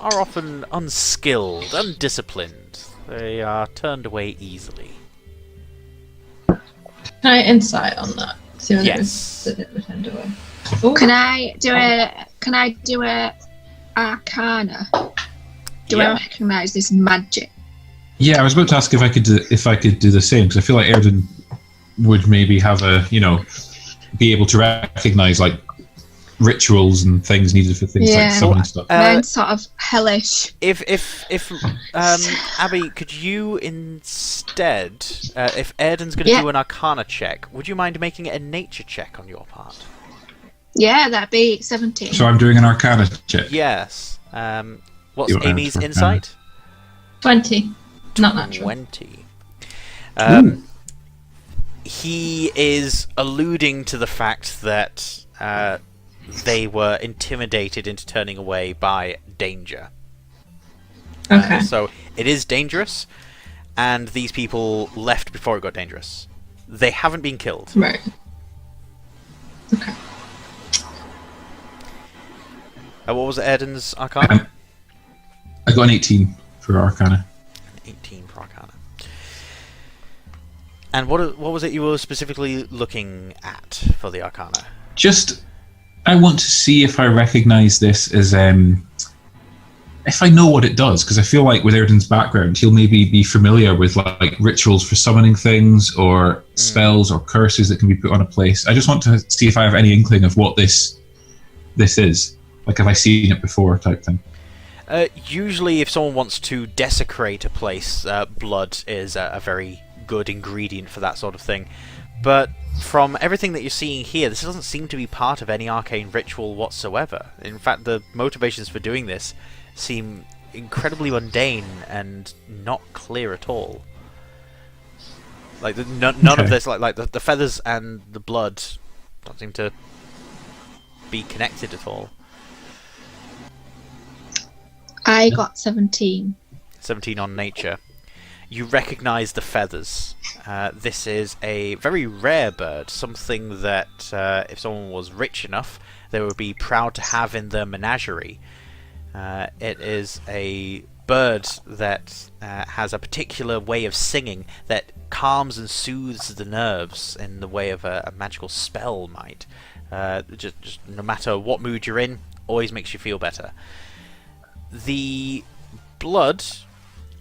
are often unskilled, undisciplined. They are turned away easily. Can I insight on that? See when Yes. it was turned away. Can I do a Arcana? Do I recognise this magic? Yeah, I was about to ask if I could do the same, because I feel like Airden would maybe have a be able to recognize like rituals and things needed for things like summoning stuff. Mine's sort of hellish. If Abby, could you instead, if Airden's going to do an Arcana check, would you mind making it a nature check on your part? Yeah, that'd be 17. So I'm doing an Arcana check. Yes. What's Amy's insight? 20. Not natural. 20. He is alluding to the fact that they were intimidated into turning away by danger. Okay. So it is dangerous, and these people left before it got dangerous. They haven't been killed. Right. Okay. What was Airden's Arcana? I got an 18 for Arcana. 18 for Arcana. And what was it you were specifically looking at for the Arcana? Just, I want to see if I recognize this as, if I know what it does, because I feel like with Airden's background, he'll maybe be familiar with like rituals for summoning things, or spells, or curses that can be put on a place. I just want to see if I have any inkling of what this is. Like, have I seen it before, type thing. Usually, if someone wants to desecrate a place, blood is a very good ingredient for that sort of thing. But from everything that you're seeing here, this doesn't seem to be part of any arcane ritual whatsoever. In fact, the motivations for doing this seem incredibly mundane and not clear at all. Like none of this, like the feathers and the blood, don't seem to be connected at all. I got 17. 17 on nature. You recognise the feathers. This is a very rare bird, something that if someone was rich enough, they would be proud to have in their menagerie. It is a bird that has a particular way of singing that calms and soothes the nerves in the way of a magical spell might. Just no matter what mood you're in, always makes you feel better. The blood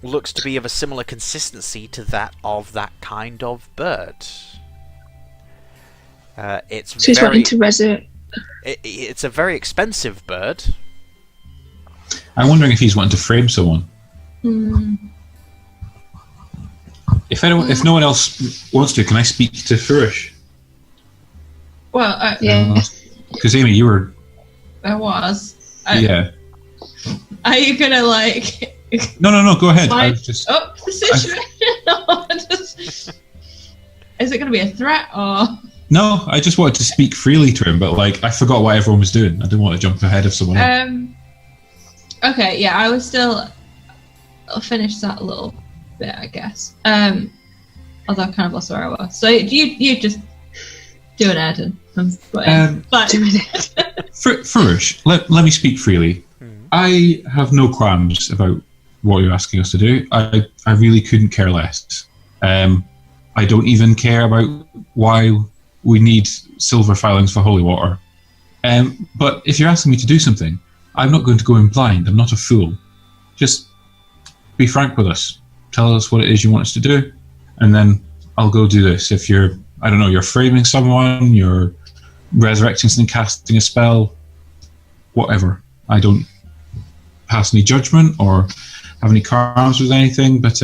looks to be of a similar consistency to that of that kind of bird. She's wanting to resurrect. It's a very expensive bird. I'm wondering if he's wanting to frame someone. If no one else wants to, can I speak to Furush? Well, Yeah. Because Amy, you were. I was. Yeah. Are you gonna like? No. Go ahead. I Like, was just. situation. Is it gonna be a threat or? No, I just wanted to speak freely to him, but like I forgot what everyone was doing. I didn't want to jump ahead of someone else. Okay, yeah, I was still. I'll finish that a little bit, I guess. Although I kind of lost where I was. So you just do an Airden. But Furush, let me speak freely. I have no qualms about what you're asking us to do. I really couldn't care less. I don't even care about why we need silver filings for holy water. But if you're asking me to do something, I'm not going to go in blind. I'm not a fool. Just be frank with us. Tell us what it is you want us to do, and then I'll go do this. If you're framing someone, you're resurrecting something, casting a spell, whatever. I don't pass any judgment or have any qualms with anything, but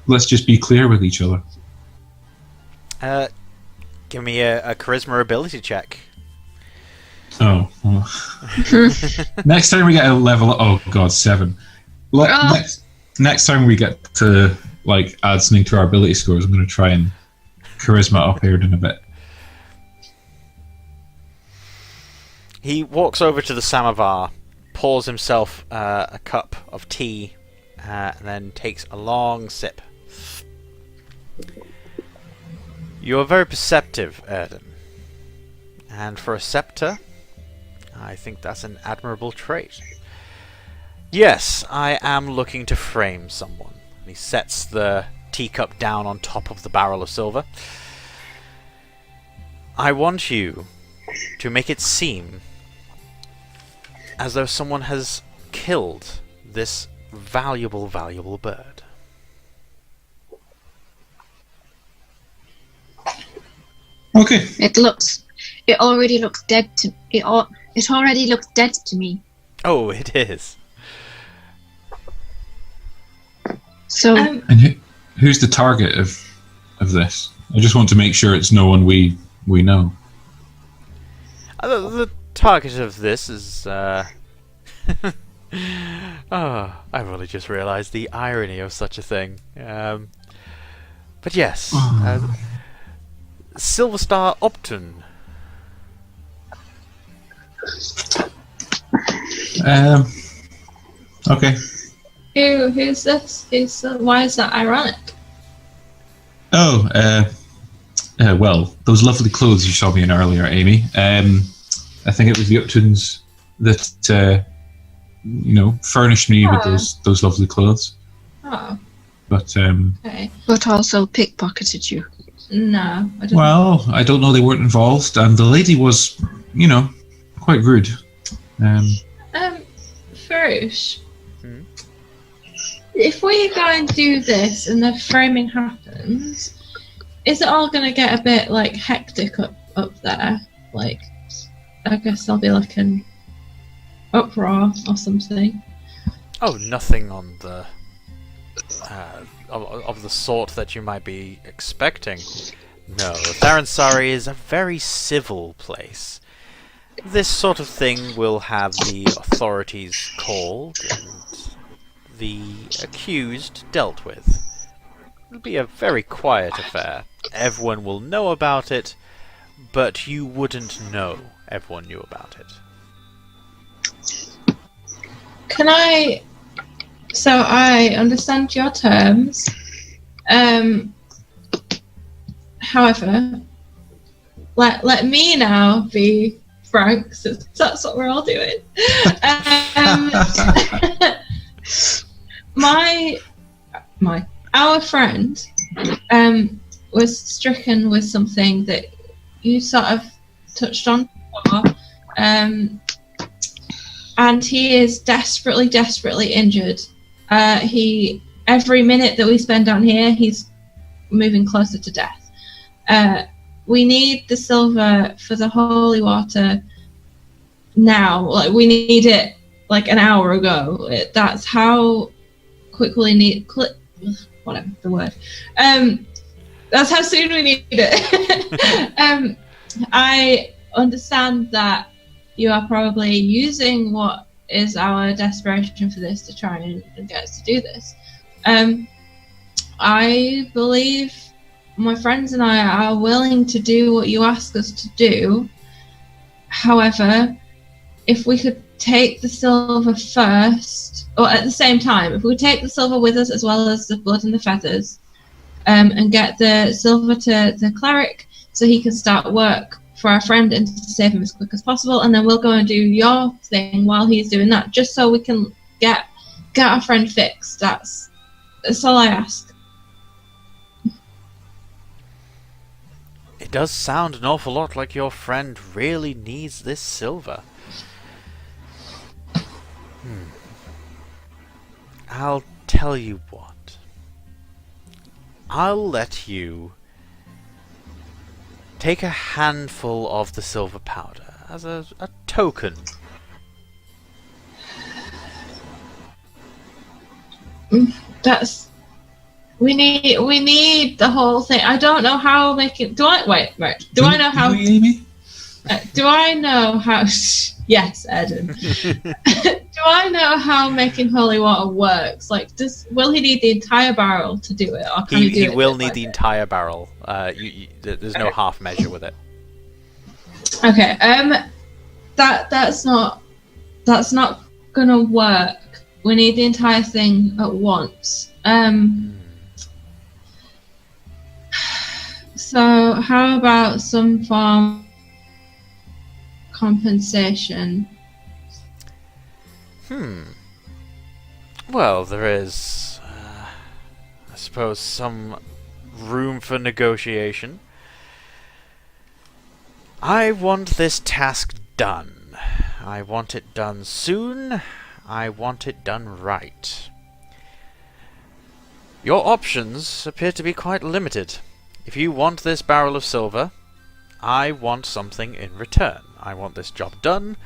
let's just be clear with each other. Give me a charisma ability check. Oh. Next time we get a level, oh god, 7. Next time we get to like add something to our ability scores, I'm going to try and charisma up Airden a bit. He walks over to the samovar, pours himself a cup of tea, and then takes a long sip. You are very perceptive, Airden. And for a scepter, I think that's an admirable trait. Yes, I am looking to frame someone. He sets the teacup down on top of the barrel of silver. I want you to make it seem as though someone has killed this valuable, valuable bird. Okay. It already looks dead to it. It already looks dead to me. Oh, it is. So And who's the target of this? I just want to make sure it's no one we know. The target of this is. Oh, I've only just realised the irony of such a thing. But yes, Silver Star Upton. Okay. Who's this? Why is that ironic? Oh, well, those lovely clothes you saw me in earlier, Amy. I think it was the Uptons that furnished me with those lovely clothes. Oh. But Okay. but also pickpocketed you. No, I don't. well, I don't know. They weren't involved, and the lady was, quite rude. Farouche. If we go and do this and the framing happens, is it all gonna get a bit hectic up there? I guess there'll be an uproar or something. Oh, nothing on the of the sort that you might be expecting. No, Tharansari is a very civil place. This sort of thing will have the authorities called and the accused dealt with. It'll be a very quiet affair. Everyone will know about it, but you wouldn't know everyone knew about it. So I understand your terms. However, let me now be frank, since that's what we're all doing. Our friend was stricken with something that you sort of touched on before, and he is desperately injured. Every minute that we spend down here, he's moving closer to death. We need the silver for the holy water now. We need it an hour ago. That's how quickly whatever the word. That's how soon we need it. I understand that you are probably using what is our desperation for this to try and get us to do this. I believe my friends and I are willing to do what you ask us to do. However, if we could take the silver first, or at the same time, if we take the silver with us as well as the blood and the feathers, and get the silver to the cleric so he can start work for our friend and to save him as quick as possible, and then we'll go and do your thing while he's doing that, just so we can get our friend fixed. That's all I ask. It does sound an awful lot like your friend really needs this silver. I'll tell you what. I'll let you take a handful of the silver powder as a token. We need the whole thing. I don't know how making. Do I know how? Amy? Do I know how? Yes, Airden. Do I know how making holy water works? Will he need the entire barrel to do it, or can he do it? He will need the entire barrel. There's no half measure with it. Okay. That's not gonna work. We need the entire thing at once. So how about some form of compensation? Well, there is, I suppose, some room for negotiation. I want this task done. I want it done soon. I want it done right. Your options appear to be quite limited. If you want this barrel of silver, I want something in return. I want this job done.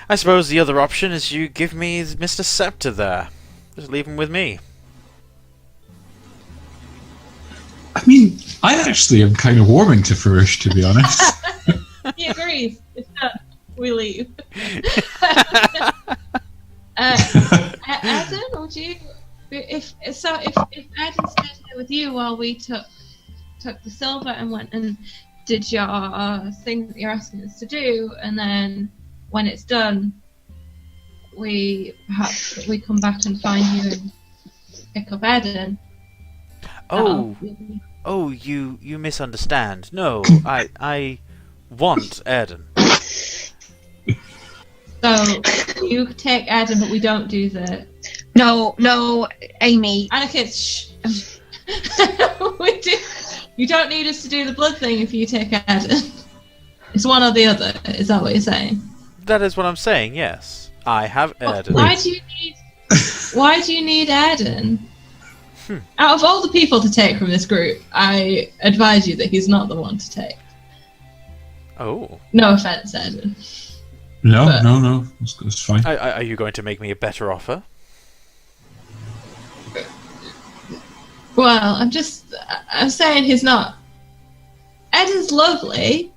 I suppose the other option is you give me Mr. Scepter there. Just leave him with me. I mean, I actually am kind of warming to Farush, to be honest. He agrees. It's done. We leave. Airden, would you? If Airden stayed here with you while we took the silver and went and did your thing that you're asking us to do, and then when it's done, we come back and find you and pick up Airden. Oh, you misunderstand. No, I want Airden. So you take Airden, but we don't do the. No, Amy. Anakis, shh. We do. You don't need us to do the blood thing if you take Airden. It's one or the other. Is that what you're saying? That is what I'm saying. Yes, I have Airden. Why do you need Airden? Out of all the people to take from this group, I advise you that he's not the one to take. Oh. No offense, Airden. No. It's fine. Are you going to make me a better offer? Well, I'm saying he's not. Airden's lovely,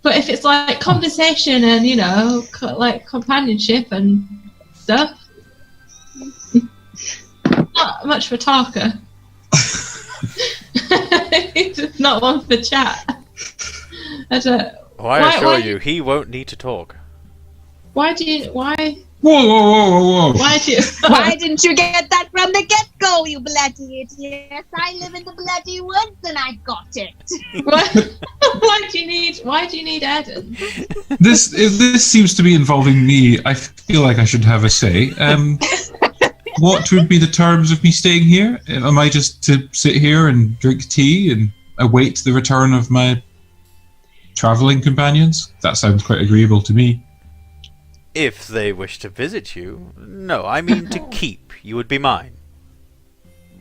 but if it's like conversation and, like companionship and stuff, not much for talker. He's just not one for chat. I assure you, he won't need to talk. Why? Whoa. Why didn't you get that from the get-go, you bloody idiot? I live in the bloody woods and I got it. Why do you need Airden? If this seems to be involving me, I feel like I should have a say. What would be the terms of me staying here? Am I just to sit here and drink tea and await the return of my travelling companions? That sounds quite agreeable to me. If they wish to visit you, no, I mean to keep. You would be mine.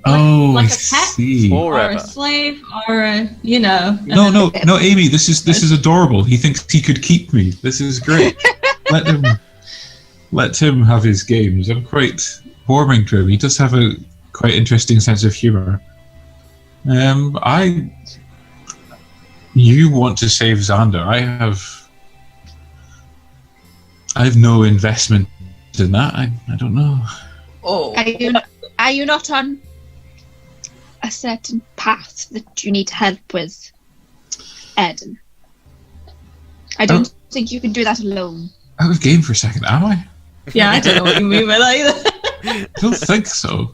Like I a pet? see. Or a slave, or a, No, Amy, this is adorable. He thinks he could keep me. This is great. Let him have his games. I'm quite warming to him. He does have a quite interesting sense of humour. You want to save Xander. I have no investment in that. I don't know. Oh. Are you not on a certain path that you need help with, Airden? I don't think you can do that alone. Out of game for a second, am I? Yeah, I don't know what you mean by that either. I don't think so.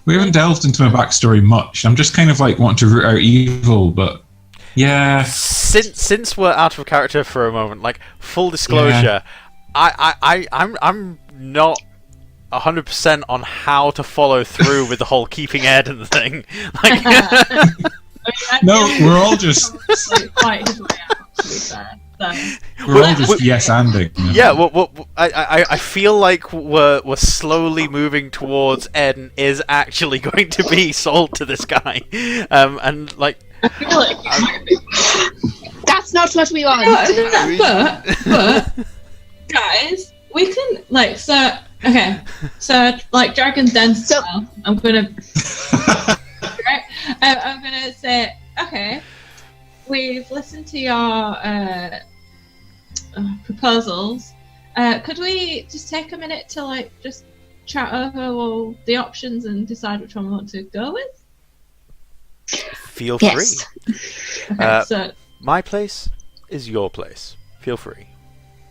We haven't delved into my backstory much. I'm just kind of like wanting to root out evil, but yeah. Since we're out of character for a moment, like full disclosure, I'm not 100% on how to follow through with the whole keeping Airden thing. Like, no, we're all just quite his way out, to be fair. We're all just yes-anding. Yeah, I feel like we're slowly moving towards Airden is actually going to be sold to this guy, and like. I feel like that's not what we want. But guys, we can Dragon Dance style. I'm gonna say, okay, we've listened to your proposals. Could we just take a minute to just chat over all the options and decide which one we want to go with? Feel free. Yes. Okay, so my place is your place. Feel free.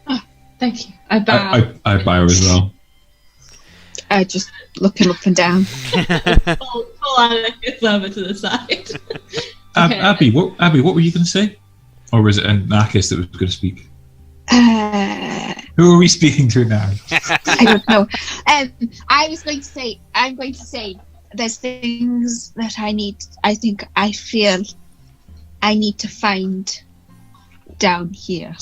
Oh, thank you. I bow. I bow as well. I just look him up and down. Pull Anakis over to the side. Okay. Abby, what were you going to say? Or was it Anakis that was going to speak? Who are we speaking to now? I don't know. I'm going to say there's things that I feel I need to find down here.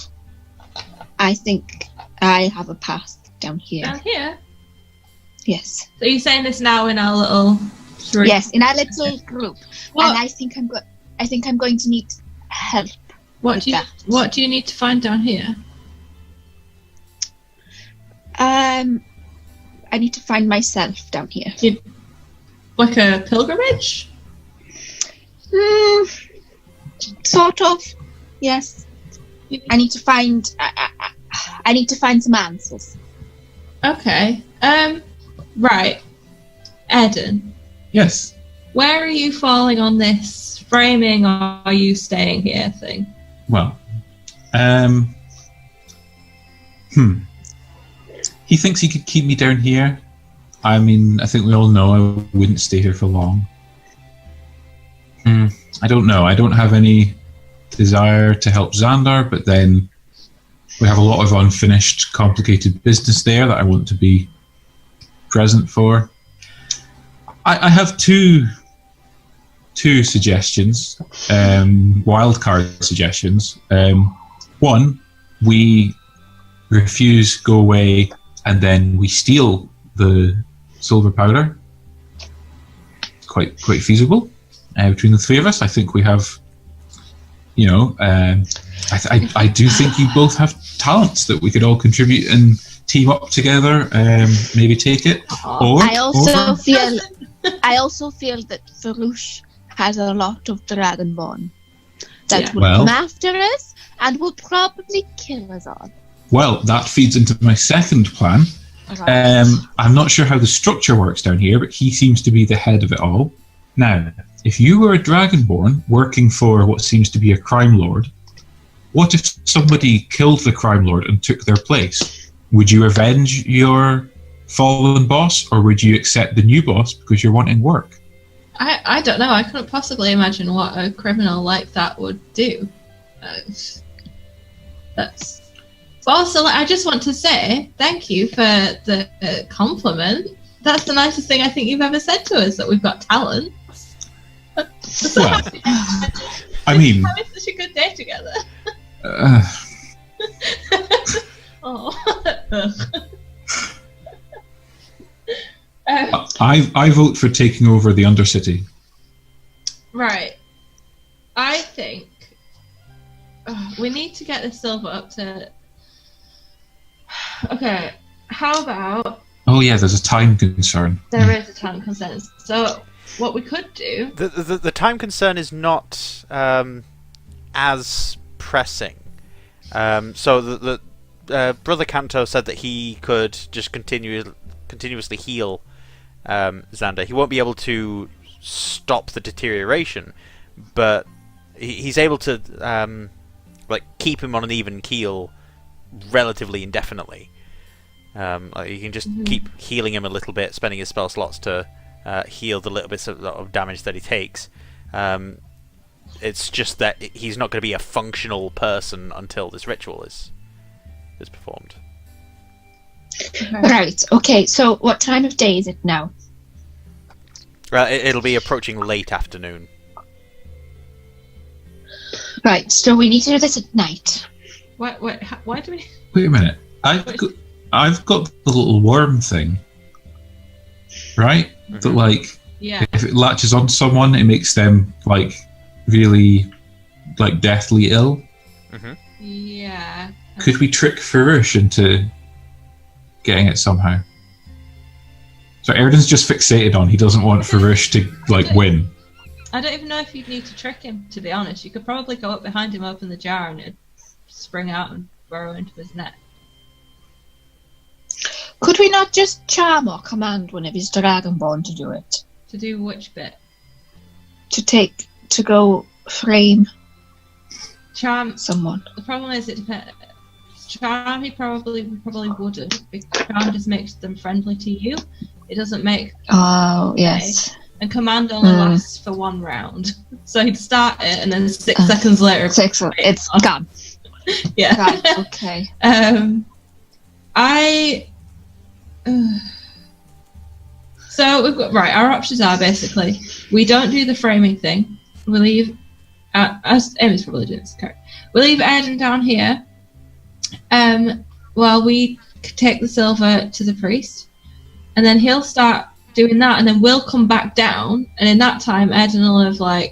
I think I have a path down here. Down here? Yes. So you're saying this now in our little group? Yes, in our little group. What? And I think I'm going to need help What do you need to find down here? I need to find myself down here. Like a pilgrimage? Sort of. Yes. I need to find. I need to find some answers. Okay. Right. Airden. Yes. Where are you falling on this framing, or are you staying here thing? Well, he thinks he could keep me down here. I mean, I think we all know I wouldn't stay here for long. I don't know. I don't have any desire to help Xander, but then we have a lot of unfinished, complicated business there that I want to be present for. I have two suggestions, wildcard suggestions. One, we refuse, go away, and then we steal the silver powder. Quite feasible. Between the three of us, I think we have, I do think you both have talents that we could all contribute and team up together, maybe take it. I also feel that Farouche has a lot of dragonborn that will come after us and will probably kill us all. Well, that feeds into my second plan. Right. I'm not sure how the structure works down here, but he seems to be the head of it all. Now, if you were a dragonborn working for what seems to be a crime lord, what if somebody killed the crime lord and took their place? Would you avenge your fallen boss, or would you accept the new boss because you're wanting work? I don't know. I couldn't possibly imagine what a criminal like that would do. That's. Also, I just want to say thank you for the compliment. That's the nicest thing I think you've ever said to us, that we've got talent. Well, I mean, we're having such a good day together. I vote for taking over the Undercity. Right. I think we need to get the silver up to. Okay. How about? Oh yeah, there's a time concern. There is a time concern. So what we could do. The time concern is not as pressing. So the Brother Kanto said that he could just continuously heal Xander. He won't be able to stop the deterioration, but he's able to keep him on an even keel relatively indefinitely. You can just keep healing him a little bit, spending his spell slots to heal the little bits of damage that he takes. It's just that he's not going to be a functional person until this ritual is performed. Right. Okay. So, what time of day is it now? It'll be approaching late afternoon. Right. So we need to do this at night. Why do we? Wait a minute. I've got the little worm thing, right? Mm-hmm. That yeah. If it latches on someone, it makes them really deathly ill. Mm-hmm. Yeah. Could we trick Farouche into getting it somehow? So Airden's just fixated on he doesn't want Farouche to win. I don't even know if you'd need to trick him, to be honest. You could probably go up behind him, open the jar, and it'd spring out and burrow into his neck. Could we not just charm or command one of his dragonborn to do it? To do which bit? To go frame Charm someone. The problem is it depends. Charm he probably wouldn't, because charm just makes them friendly to you. It doesn't make. Oh yes. And command only lasts for 1 round, so he'd start it and then 6 seconds later it's gone. Yeah. Right, okay. So we've got our options are basically we don't do the framing thing. We leave as Amy's probably doing this, correct. We leave Airden down here while we take the silver to the priest, and then he'll start doing that, and then we'll come back down, and in that time Airden will have got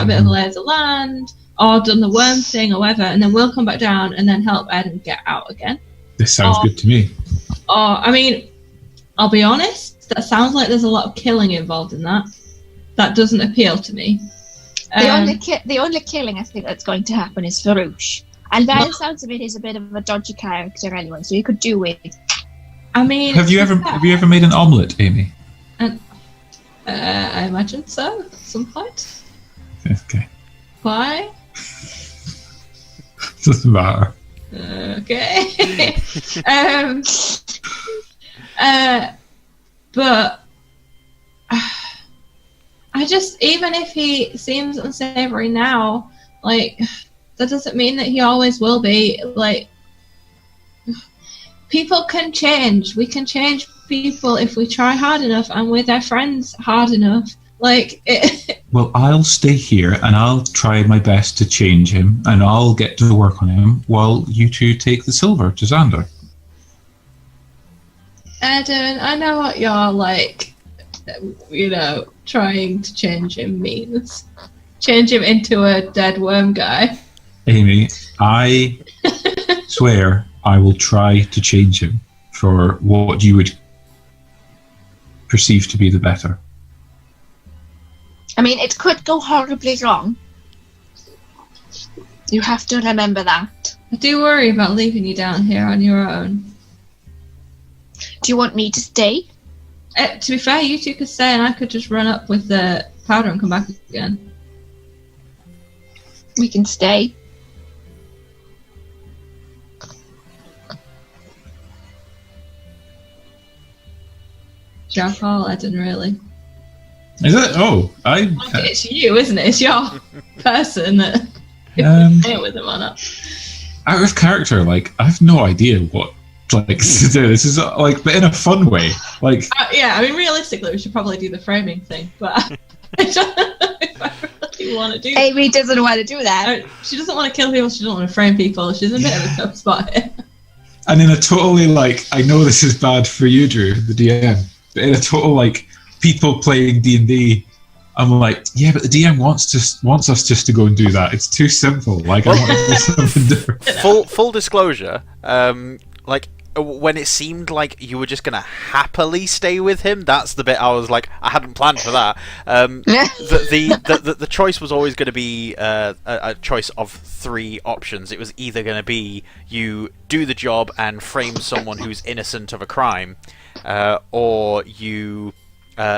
a bit of the lay of the land, or done the worm thing or whatever, and then we'll come back down and then help Airden get out again. This sounds good to me. Or, I mean, I'll be honest, that sounds like there's a lot of killing involved in that. That doesn't appeal to me. The only killing I think that's going to happen is Farouche. And by the sounds of it, he's a bit of a dodgy character anyway, so you could do with. I mean, have you ever made an omelette, Amy? I imagine so, at some point. Okay. Why? Doesn't matter. Okay. But I just, even if he seems unsavory now, like, that doesn't mean that he always will be. Like, people can change. We can change people if we try hard enough and with our friends hard enough. Like, well, I'll stay here and I'll try my best to change him and I'll get to work on him while you two take the silver to Xander. Airden, I know what you're like, trying to change him means. Change him into a dead worm guy. Amy, I swear I will try to change him for what you would perceive to be the better. I mean, it could go horribly wrong. You have to remember that. I do worry about leaving you down here on your own. Do you want me to stay? To be fair, you two could stay and I could just run up with the powder and come back again. We can stay. It's your call, Airden, really. Is it? Oh, it's you, isn't it? It's your person that if you with him or not. Out of character, like, I have no idea what to do. This is like, but in a fun way. Like, yeah, I mean, realistically, we should probably do the framing thing, but I don't know if I really want to do that. Amy doesn't want to do that. She doesn't want to kill people, she doesn't want to frame people. She's in a bit of a tough spot here. And in a totally, like, I know this is bad for you, Drew, the DM, but in a total, like, people playing D&D, I'm like, yeah, but the DM wants us just to go and do that. It's too simple. Like, I want to do something different. Full disclosure, like, when it seemed like you were just gonna happily stay with him, that's the bit I was like, I hadn't planned for that. The choice was always going to be a choice of three options. It was either going to be you do the job and frame someone who's innocent of a crime, or you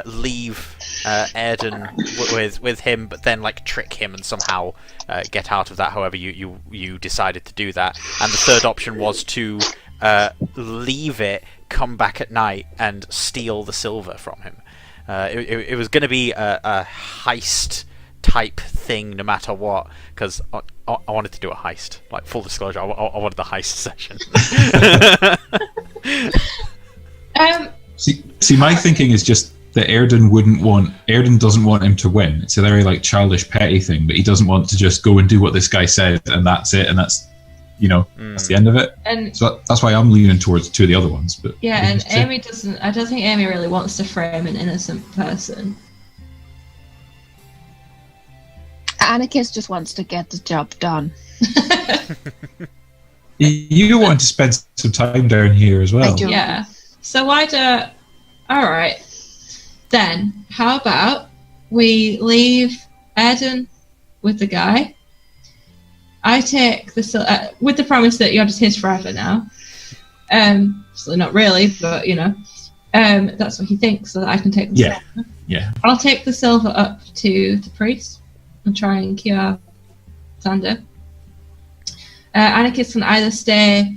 leave Airden with him, but then like trick him and somehow get out of that. However you decided to do that, and the third option was to leave it, come back at night, and steal the silver from him. It was going to be a heist type thing, no matter what, because I wanted to do a heist. Like, full disclosure, I wanted the heist session. See, my thinking is just that Airden doesn't want him to win. It's a very like childish, petty thing, but he doesn't want to just go and do what this guy said, and that's it, and that's that's the end of it. And so that's why I'm leaning towards two of the other ones. But yeah, and Amy doesn't. I don't think Amy really wants to frame an innocent person. Anakis just wants to get the job done. You want to spend some time down here as well. I do. Yeah. So why don't... Alright. Then, how about we leave Airden with the guy. I take the... with the promise that you're just his forever now. So not really, but, that's what he thinks, so that I can take the silver. Yeah. I'll take the silver up to the priest and try and cure Xander. Anakis can either stay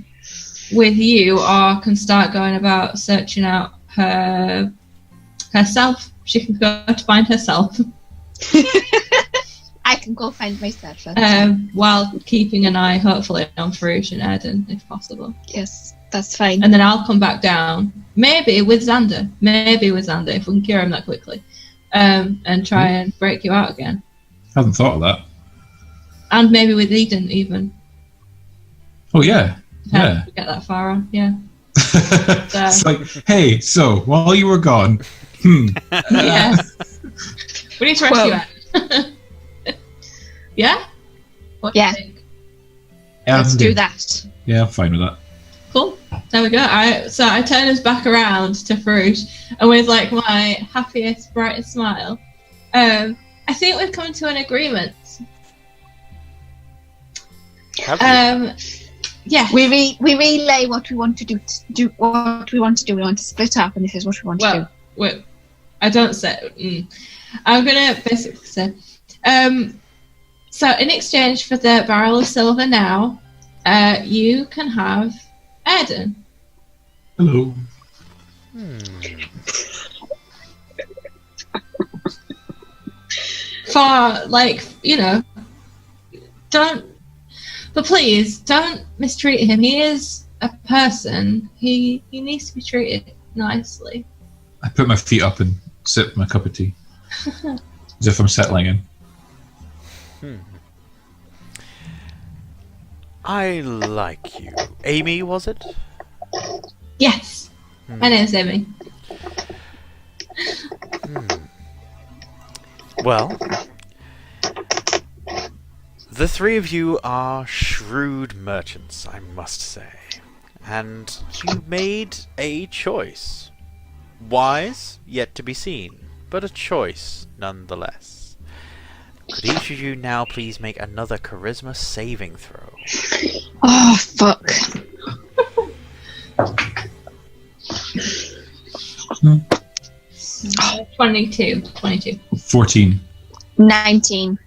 with you or can start going about searching out herself. She can go to find herself. I can go find myself. While keeping an eye, hopefully, on Farouche and Airden, if possible. Yes, that's fine. And then I'll come back down, maybe with Xander, if we can cure him that quickly, and try and break you out again. I hadn't thought of that. And maybe with Eden, even. Oh, yeah. Yeah. Get that far on, yeah. It's like, hey, so while you were gone, yeah, we need to rescue her. Yeah. What do you Yeah. think? Let's do game. that. Yeah, I'm fine with that. Cool. There we go. So I turn us back around to Farouche, and with like my happiest, brightest smile, I think we've come to an agreement. Have you? Yeah. We relay what we want to do. What we want to do. We want to split up, and this is what we want to do. Well, wait, I don't say. I'm gonna basically say. So in exchange for the barrel of silver now, you can have Airden. Hello. For like, don't. But please don't mistreat him. He is a person. He needs to be treated nicely. I put my feet up and sip my cup of tea. As if I'm settling in. I like you. Amy, was it? Yes. My name's Amy. Well, the three of you are shrewd merchants, I must say. And you made a choice. Wise, yet to be seen, but a choice nonetheless. Could each of you now please make another charisma saving throw? Oh fuck! 22. 14. 19.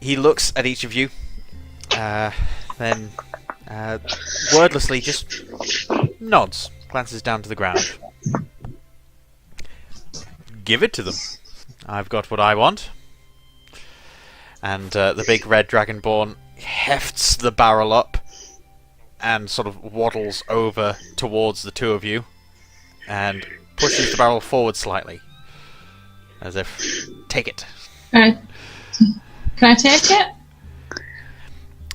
He looks at each of you, then wordlessly just nods, glances down to the ground. Give it to them. I've got what I want. And the big red dragonborn hefts the barrel up and sort of waddles over towards the two of you and pushes the barrel forward slightly, as if, take it. Can I take it?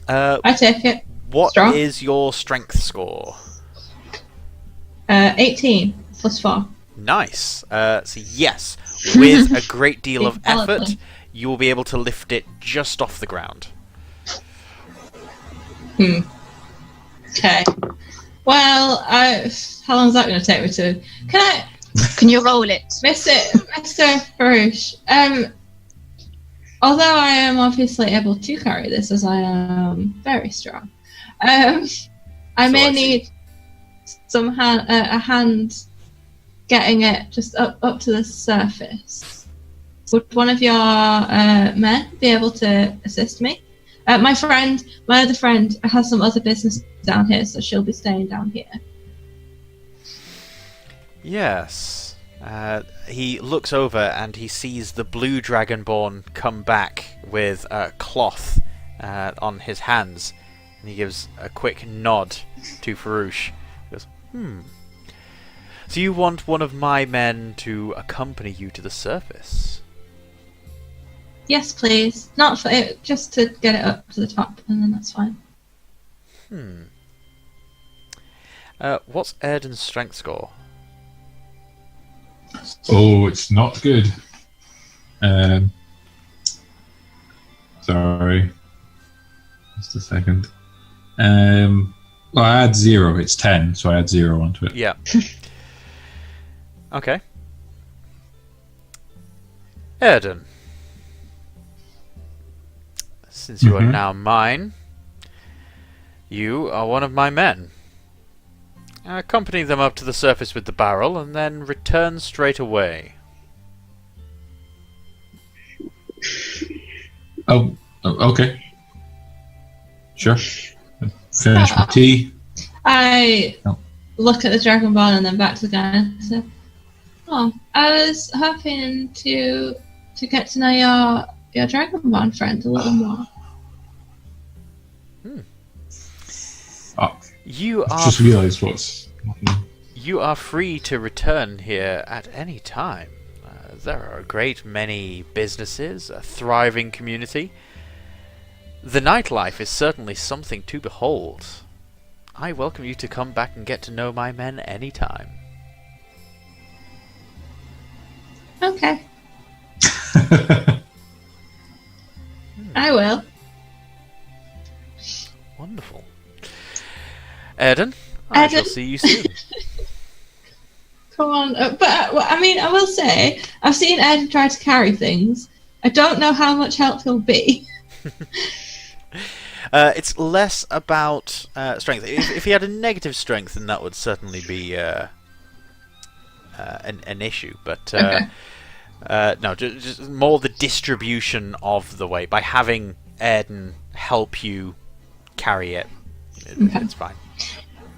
I take it. What Strong. is your strength score? 18 plus 4. Nice. So yes, with a great deal of effort, Paladin. you will be able to lift it just off the ground. Okay. Well, how long is that going to take me to? Can you roll it? Mr. Farouche, although I am obviously able to carry this as I am very strong, I may I see. need a hand getting it just up to the surface. Would one of your men be able to assist me? My other friend, has some other business down here, so she'll be staying down here. Yes. He looks over and he sees the blue dragonborn come back with a cloth on his hands, and he gives a quick nod to Farouche. He goes, So you want one of my men to accompany you to the surface? Yes, please. Not for it, just to get it up to the top, and then that's fine. What's Airden's strength score? Oh, it's not good. Sorry. Just a second. Well, I had 0. It's 10, so I add 0 onto it. Yeah. Okay. Airden. Since you are now mine, you are one of my men. Accompany them up to the surface with the barrel, and then return straight away. Oh, okay. Sure. Finish my tea. I look at the dragonborn and then back to the guy and say, I was hoping to get to know your dragonborn friend a little more. You I are just realised what's... You are free to return here at any time. There are a great many businesses, a thriving community. The nightlife is certainly something to behold. I welcome you to come back and get to know my men anytime. Okay, I will. Wonderful. Airden, I shall Airden. see you soon. Come on, I mean, I will say I've seen Ed try to carry things. I don't know how much help he'll be. It's less about strength. If he had a negative strength, then that would certainly be an issue. But Okay. no, just more the distribution of the weight. By having Airden help you carry it, it's fine.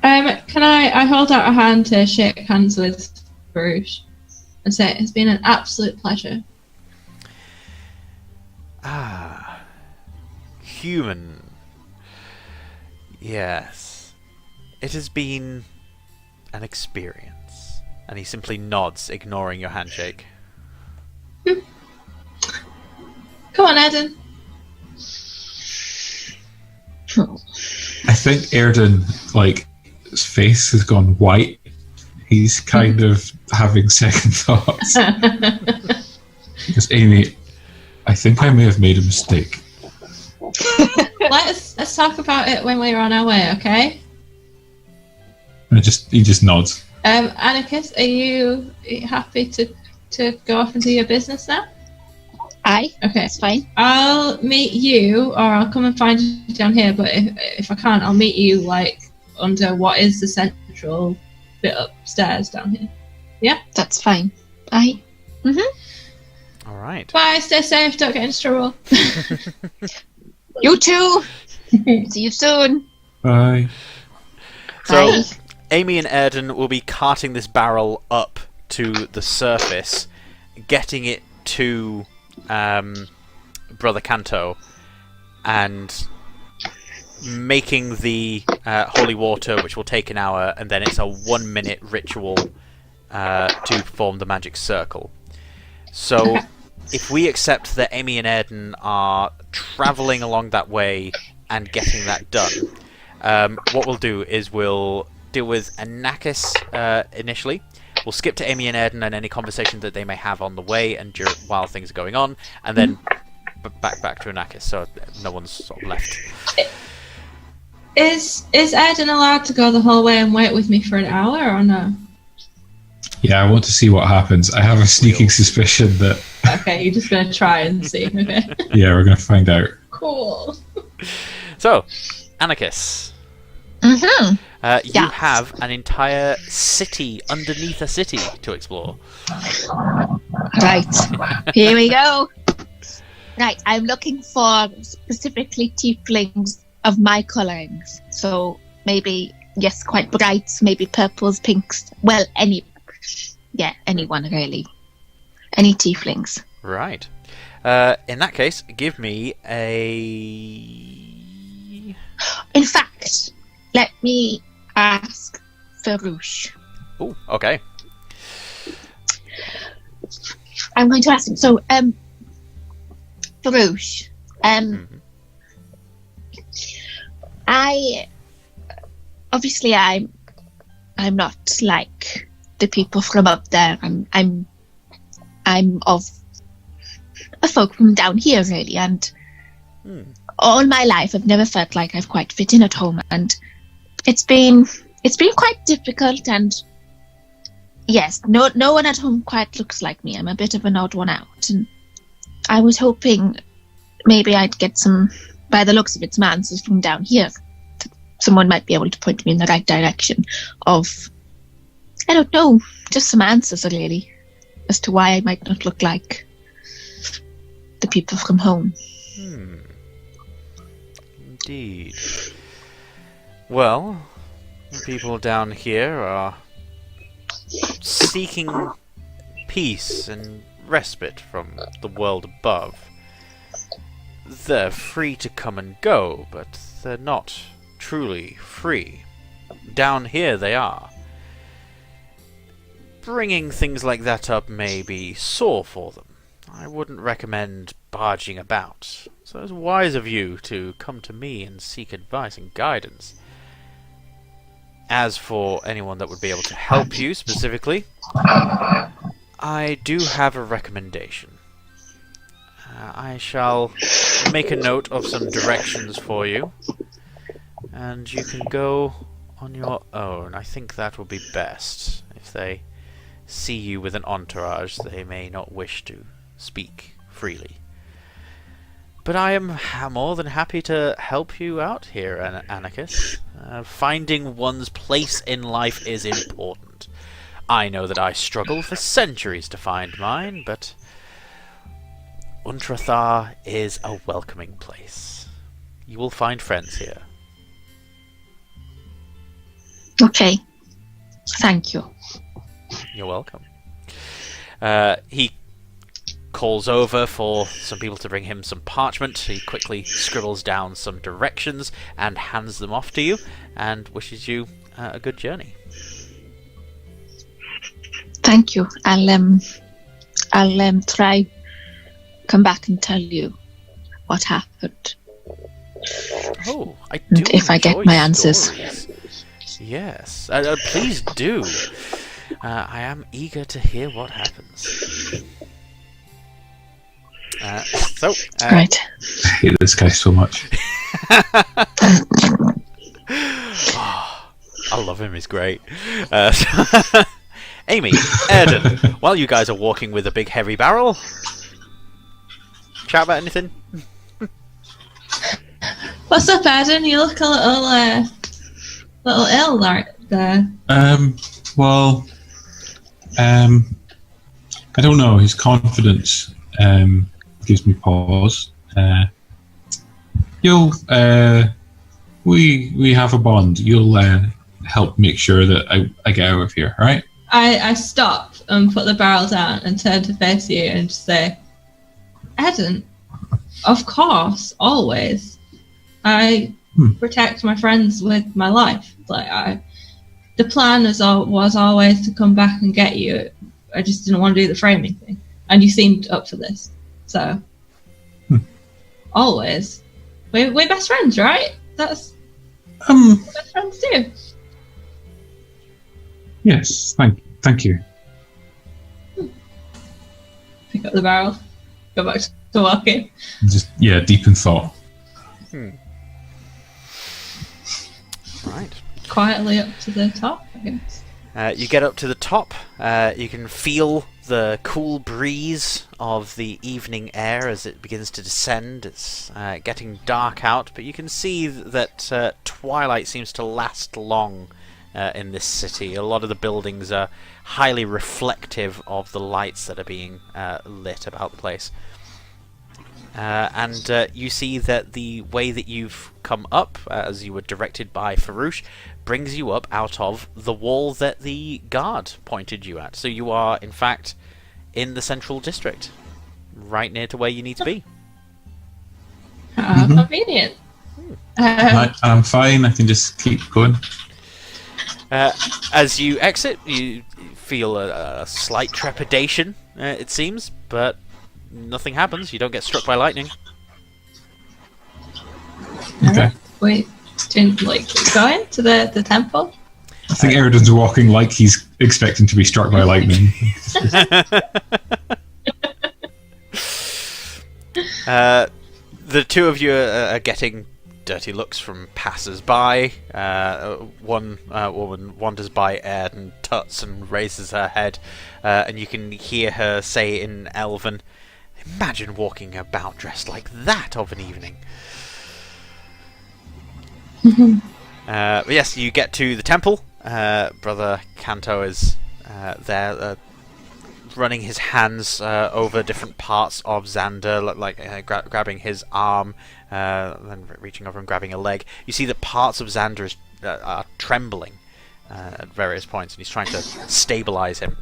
Can I hold out a hand to shake hands with Baruch and say it's been an absolute pleasure. Ah, human. Yes, it has been an experience. And he simply nods, ignoring your handshake. Come on, Eden. I think Airden, like, his face has gone white. He's kind of having second thoughts. Because Amy, I think I may have made a mistake. Let's talk about it when we're on our way, okay? And he just nods. Anakis, are you happy to go off and do your business now? Aye. Okay. It's fine. I'll meet you, or I'll come and find you down here, but if I can't, I'll meet you, like, under what is the central bit upstairs down here. Yeah? That's fine. Aye. All right. Bye, stay safe, don't get into trouble. You too. See you soon. Bye. So, Bye. Amy and Airden will be carting this barrel up to the surface, getting it to Brother Canto, and making the holy water, which will take an hour, and then it's a 1-minute ritual to form the magic circle. So, if we accept that Amy and Airden are travelling along that way and getting that done, what we'll do is we'll deal with Anakis initially. We'll skip to Amy and Airden and any conversation that they may have on the way and while things are going on, and then back to Anakis, so no one's sort of left. Is Airden allowed to go the whole way and wait with me for an hour, or no? Yeah, I want to see what happens. I have a sneaking suspicion that... Okay, you're just going to try and see, okay? Yeah, we're going to find out. Cool. So, Anakis, Mm-hmm. you Yeah. have an entire city underneath a city to explore. Right. Here we go. Right. I'm looking for specifically tieflings of my colourings. So maybe, yes, quite bright, maybe purples, pinks. Well, anyone really. Any tieflings. Right. In that case, give me a... In fact, let me ask Farouche. Oh, okay. I'm going to ask him. So, Farouche, I'm not like the people from up there. I'm of a folk from down here, really, and all my life I've never felt like I've quite fit in at home, and it's been quite difficult. And yes, no one at home quite looks like me. I'm a bit of an odd one out, and I was hoping maybe I'd get some, by the looks of it, some answers from down here. Someone might be able to point me in the right direction of, I don't know, just some answers really, as to why I might not look like the people from home. Indeed. Well, the people down here are seeking peace and respite from the world above. They're free to come and go, but they're not truly free. Down here they are. Bringing things like that up may be sore for them. I wouldn't recommend barging about. So it's wise of you to come to me and seek advice and guidance. As for anyone that would be able to help you specifically, I do have a recommendation. I shall make a note of some directions for you, and you can go on your own. I think that will be best. If they see you with an entourage, they may not wish to speak freely. But I am more than happy to help you out here, Anakis. Finding one's place in life is important. I know that I struggled for centuries to find mine, but Untrathar is a welcoming place. You will find friends here. Okay. Thank you. You're welcome. He calls over for some people to bring him some parchment. He quickly scribbles down some directions and hands them off to you, and wishes you a good journey. Thank you. I'll try come back and tell you what happened. Oh, I do. And if I get enjoy my answers. stories. Yes, please do. I am eager to hear what happens. Right. I hate this guy so much. I love him, he's great. Amy, Airden, while you guys are walking with a big heavy barrel, chat about anything? What's up, Airden? You look a little ill right there. Well, I don't know. His confidence gives me pause. We have a bond. You'll help make sure that I get out of here, all right? I stop and put the barrel down and turn to face you and just say, Airden, of course, always. I protect my friends with my life. The plan was always to come back and get you. I just didn't want to do the framing thing, and you seemed up for this. So, always, we're best friends, right? That's what best friends do. Yes, thank you. Pick up the barrel, go back to walking. Just deep in thought. Right. Quietly up to the top, I guess. You get up to the top. You can feel the cool breeze of the evening air as it begins to descend. It's getting dark out, but you can see that twilight seems to last long in this city. A lot of the buildings are highly reflective of the lights that are being lit about the place. And you see that the way that you've come up, as you were directed by Farouche, brings you up out of the wall that the guard pointed you at. So you are, in fact, in the central district, right near to where you need to be. Convenient. I'm fine. I can just keep going. As you exit, you feel a slight trepidation, it seems, but nothing happens. You don't get struck by lightning. Okay. Wait, keep going to the temple? I think Airden's walking like he's expecting to be struck by lightning. The two of you are getting dirty looks from passers-by. One woman wanders by Airden, tuts and raises her head, and you can hear her say in Elven, "Imagine walking about dressed like that of an evening." But yes, you get to the temple. Brother Kanto is there, running his hands over different parts of Xander, grabbing his arm, then reaching over and grabbing a leg. You see that parts of Xander are trembling at various points, and he's trying to stabilize him.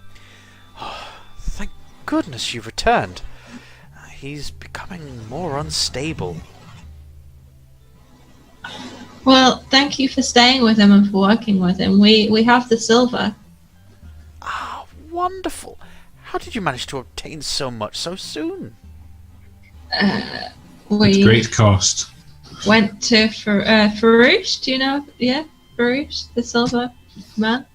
Oh, thank goodness you've returned. He's becoming more unstable. Well, thank you for staying with him and for working with him. We have the silver. Ah, wonderful. How did you manage to obtain so much so soon? With great cost. Went to Farouche. Do you know? Yeah, Farouche, the silver man.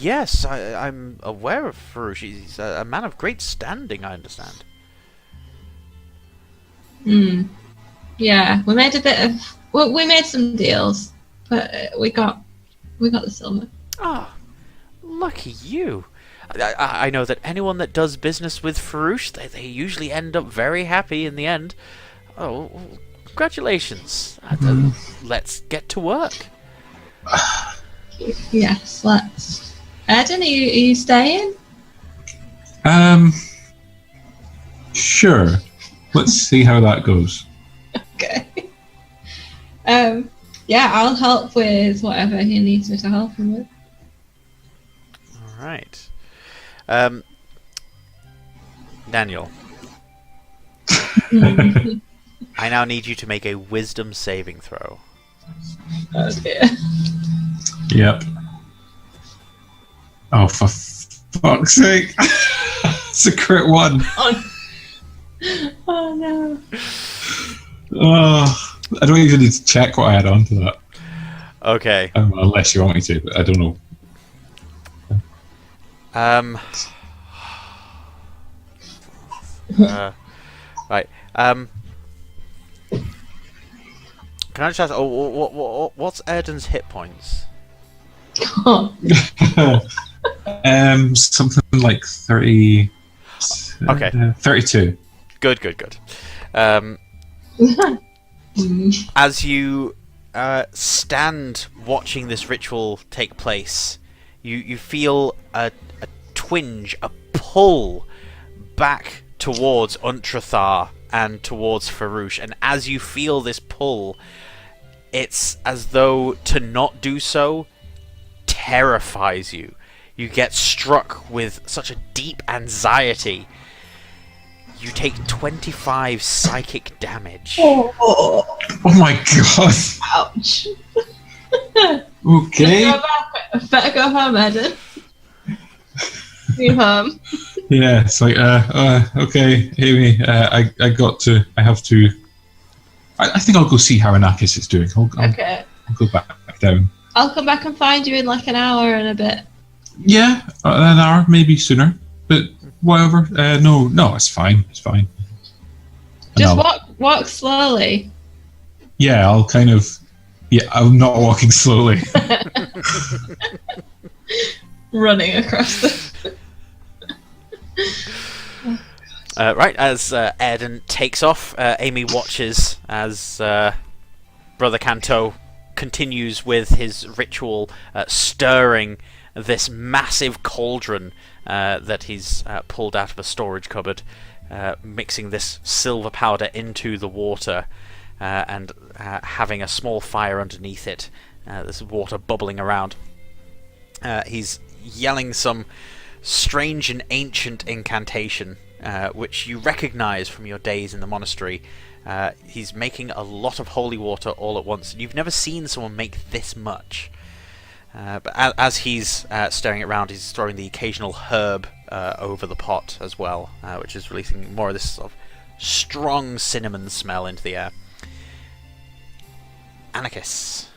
Yes, I'm aware of Farouche. He's a man of great standing, I understand. Yeah, we made a bit of... Well, we made some deals, but we got the silver. Ah, lucky you. I know that anyone that does business with Farouche, they usually end up very happy in the end. Oh, congratulations. Let's get to work. Yes, let's. Airden, are you staying? Sure. Let's see how that goes. Okay. Yeah, I'll help with whatever he needs me to help him with. All right. Daniel. I now need you to make a wisdom saving throw. Oh dear. Yep. Oh, for fuck's sake. It's a crit 1. Oh no. Oh, I don't even need to check what I had onto that. Okay. Unless you want me to, but I don't know. Right. Can I just ask? What's Airden's hit points? Something like 30. Okay. 32. Good. As you stand watching this ritual take place, you feel a twinge, a pull back towards Untrathar and towards Farouche, and as you feel this pull, it's as though to not do so terrifies you. You get struck with such a deep anxiety. You take 25 psychic damage. Oh my god. Ouch. Okay. Better go home, Airden. Go home. Yeah, it's like, okay, Amy, I have to. I think I'll go see how Anakis is doing. Okay. I'll go back down. I'll come back and find you in like an hour and a bit. Yeah, an hour, maybe sooner. But whatever. No, it's fine. It's fine. Just walk slowly. Yeah, I'll kind of. Yeah, I'm not walking slowly. Running across the. Right, as Airden takes off, Amy watches as Brother Canto continues with his ritual, stirring this massive cauldron that he's pulled out of a storage cupboard, mixing this silver powder into the water and having a small fire underneath it. There's water bubbling around. He's yelling some strange and ancient incantation, which you recognize from your days in the monastery. He's making a lot of holy water all at once. You've never seen someone make this much. But as he's stirring it around, he's throwing the occasional herb over the pot as well, which is releasing more of this sort of strong cinnamon smell into the air. Anakis,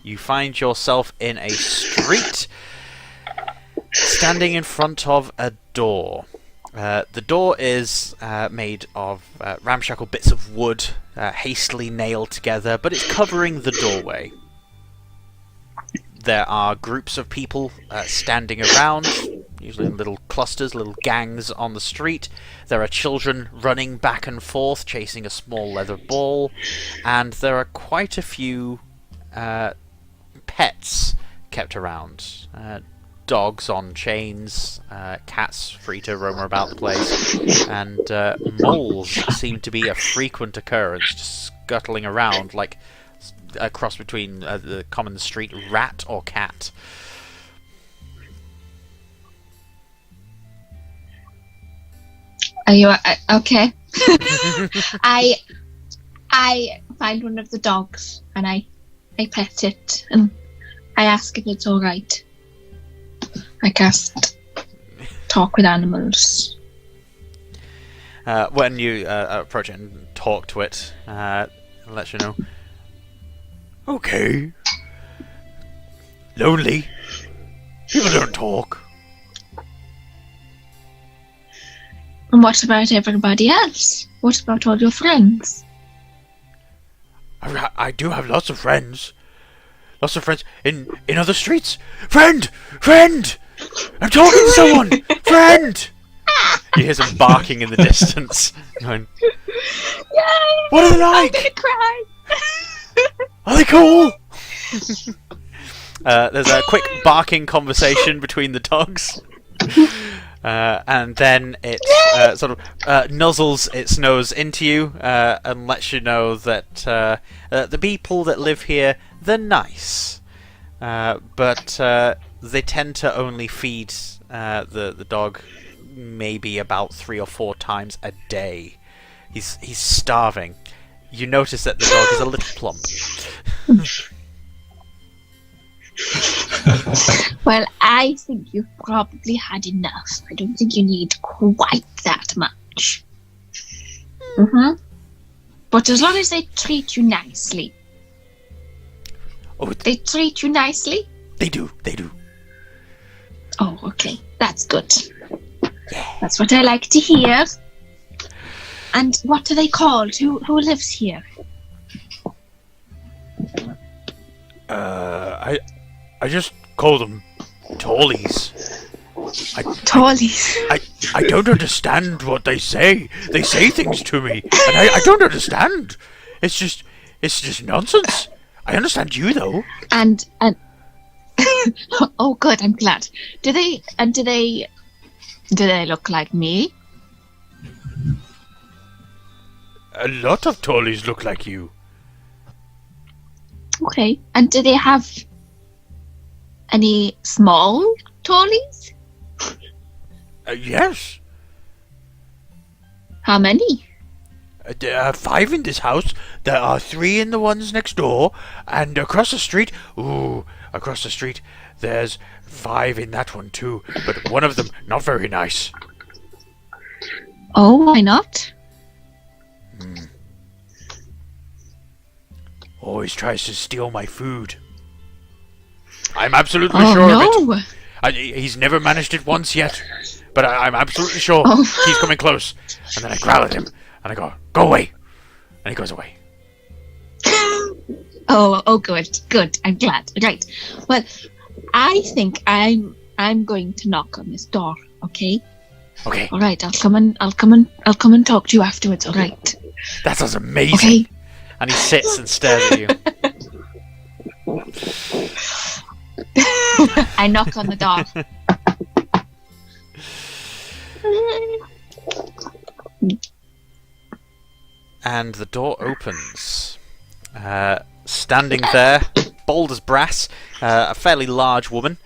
you find yourself in a street, standing in front of a door. The door is made of ramshackle bits of wood, hastily nailed together, but it's covering the doorway. There are groups of people standing around, usually in little clusters, little gangs on the street. There are children running back and forth, chasing a small leather ball, and there are quite a few pets kept around. Dogs on chains, cats free to roam about the place, and moles seem to be a frequent occurrence, just scuttling around like a cross between the common street rat or cat. Are you okay? I find one of the dogs and I pet it and I ask if it's all right. I cast talk with animals. When you approach it and talk to it, it lets you know. Okay. Lonely. People don't talk. And what about everybody else? What about all your friends? I do have lots of friends. Lots of friends in other streets. Friend! Friend! I'm talking to someone! Friend! You hear some barking in the distance. Going, Yay! what are they like? I'm gonna cry! Are they cool? There's a quick barking conversation between the dogs. And then it sort of nuzzles its nose into you and lets you know that the people that live here, they're nice. But they tend to only feed the dog maybe about 3 or 4 times a day. He's starving. You notice that the dog is a little plump. Well, I think you've probably had enough. I don't think you need quite that much. But as long as they treat you nicely. Oh, they treat you nicely? They do. They do. Oh, okay. That's good. Yeah. That's what I like to hear. And what are they called? Who lives here? I just call them Tallies. Tallies? I don't understand what they say. They say things to me, and I don't understand. It's just nonsense. I understand you though. And oh, good. I'm glad. Do they look like me? A lot of Tallies look like you. Okay. And do they have any small Tallies? Yes. How many? There are 5 in this house. There are 3 in the ones next door, and across the street. Across the street, there's 5 in that one too. But one of them not very nice. Oh, why not? Always tries to steal my food. I'm absolutely sure of it. He's never managed it once yet, but I'm absolutely sure. He's coming close, and then I growl at him, and I go away, and he goes away. Oh, good. I'm glad. Right. Well, I think I'm going to knock on this door. Okay. Okay. All right. I'll come and talk to you afterwards. All right. That sounds amazing. Okay. And he sits and stares at you. I knock on the door. And the door opens. Standing there, bold as brass, a fairly large woman.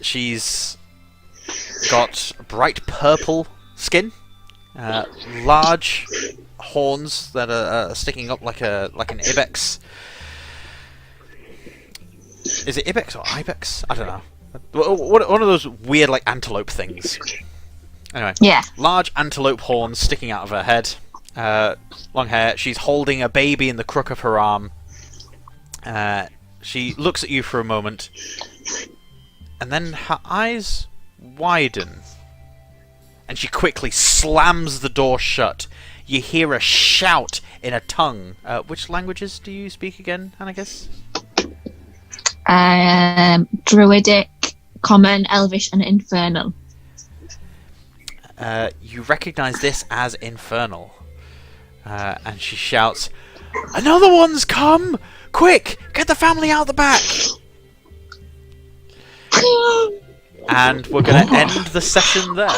She's got bright purple skin, large horns that are sticking up like an ibex. Is it ibex or ibex? I don't know. One of those weird like antelope things. Anyway, yeah. Large antelope horns sticking out of her head. Long hair. She's holding a baby in the crook of her arm. She looks at you for a moment, and then her eyes widen, and she quickly slams the door shut. You hear a shout in a tongue. Which languages do you speak again, Anakis? Druidic, Common, Elvish, and Infernal. You recognise this as Infernal. And she shouts, "Another one's come! Quick, get the family out the back!" And we're going to end the session there.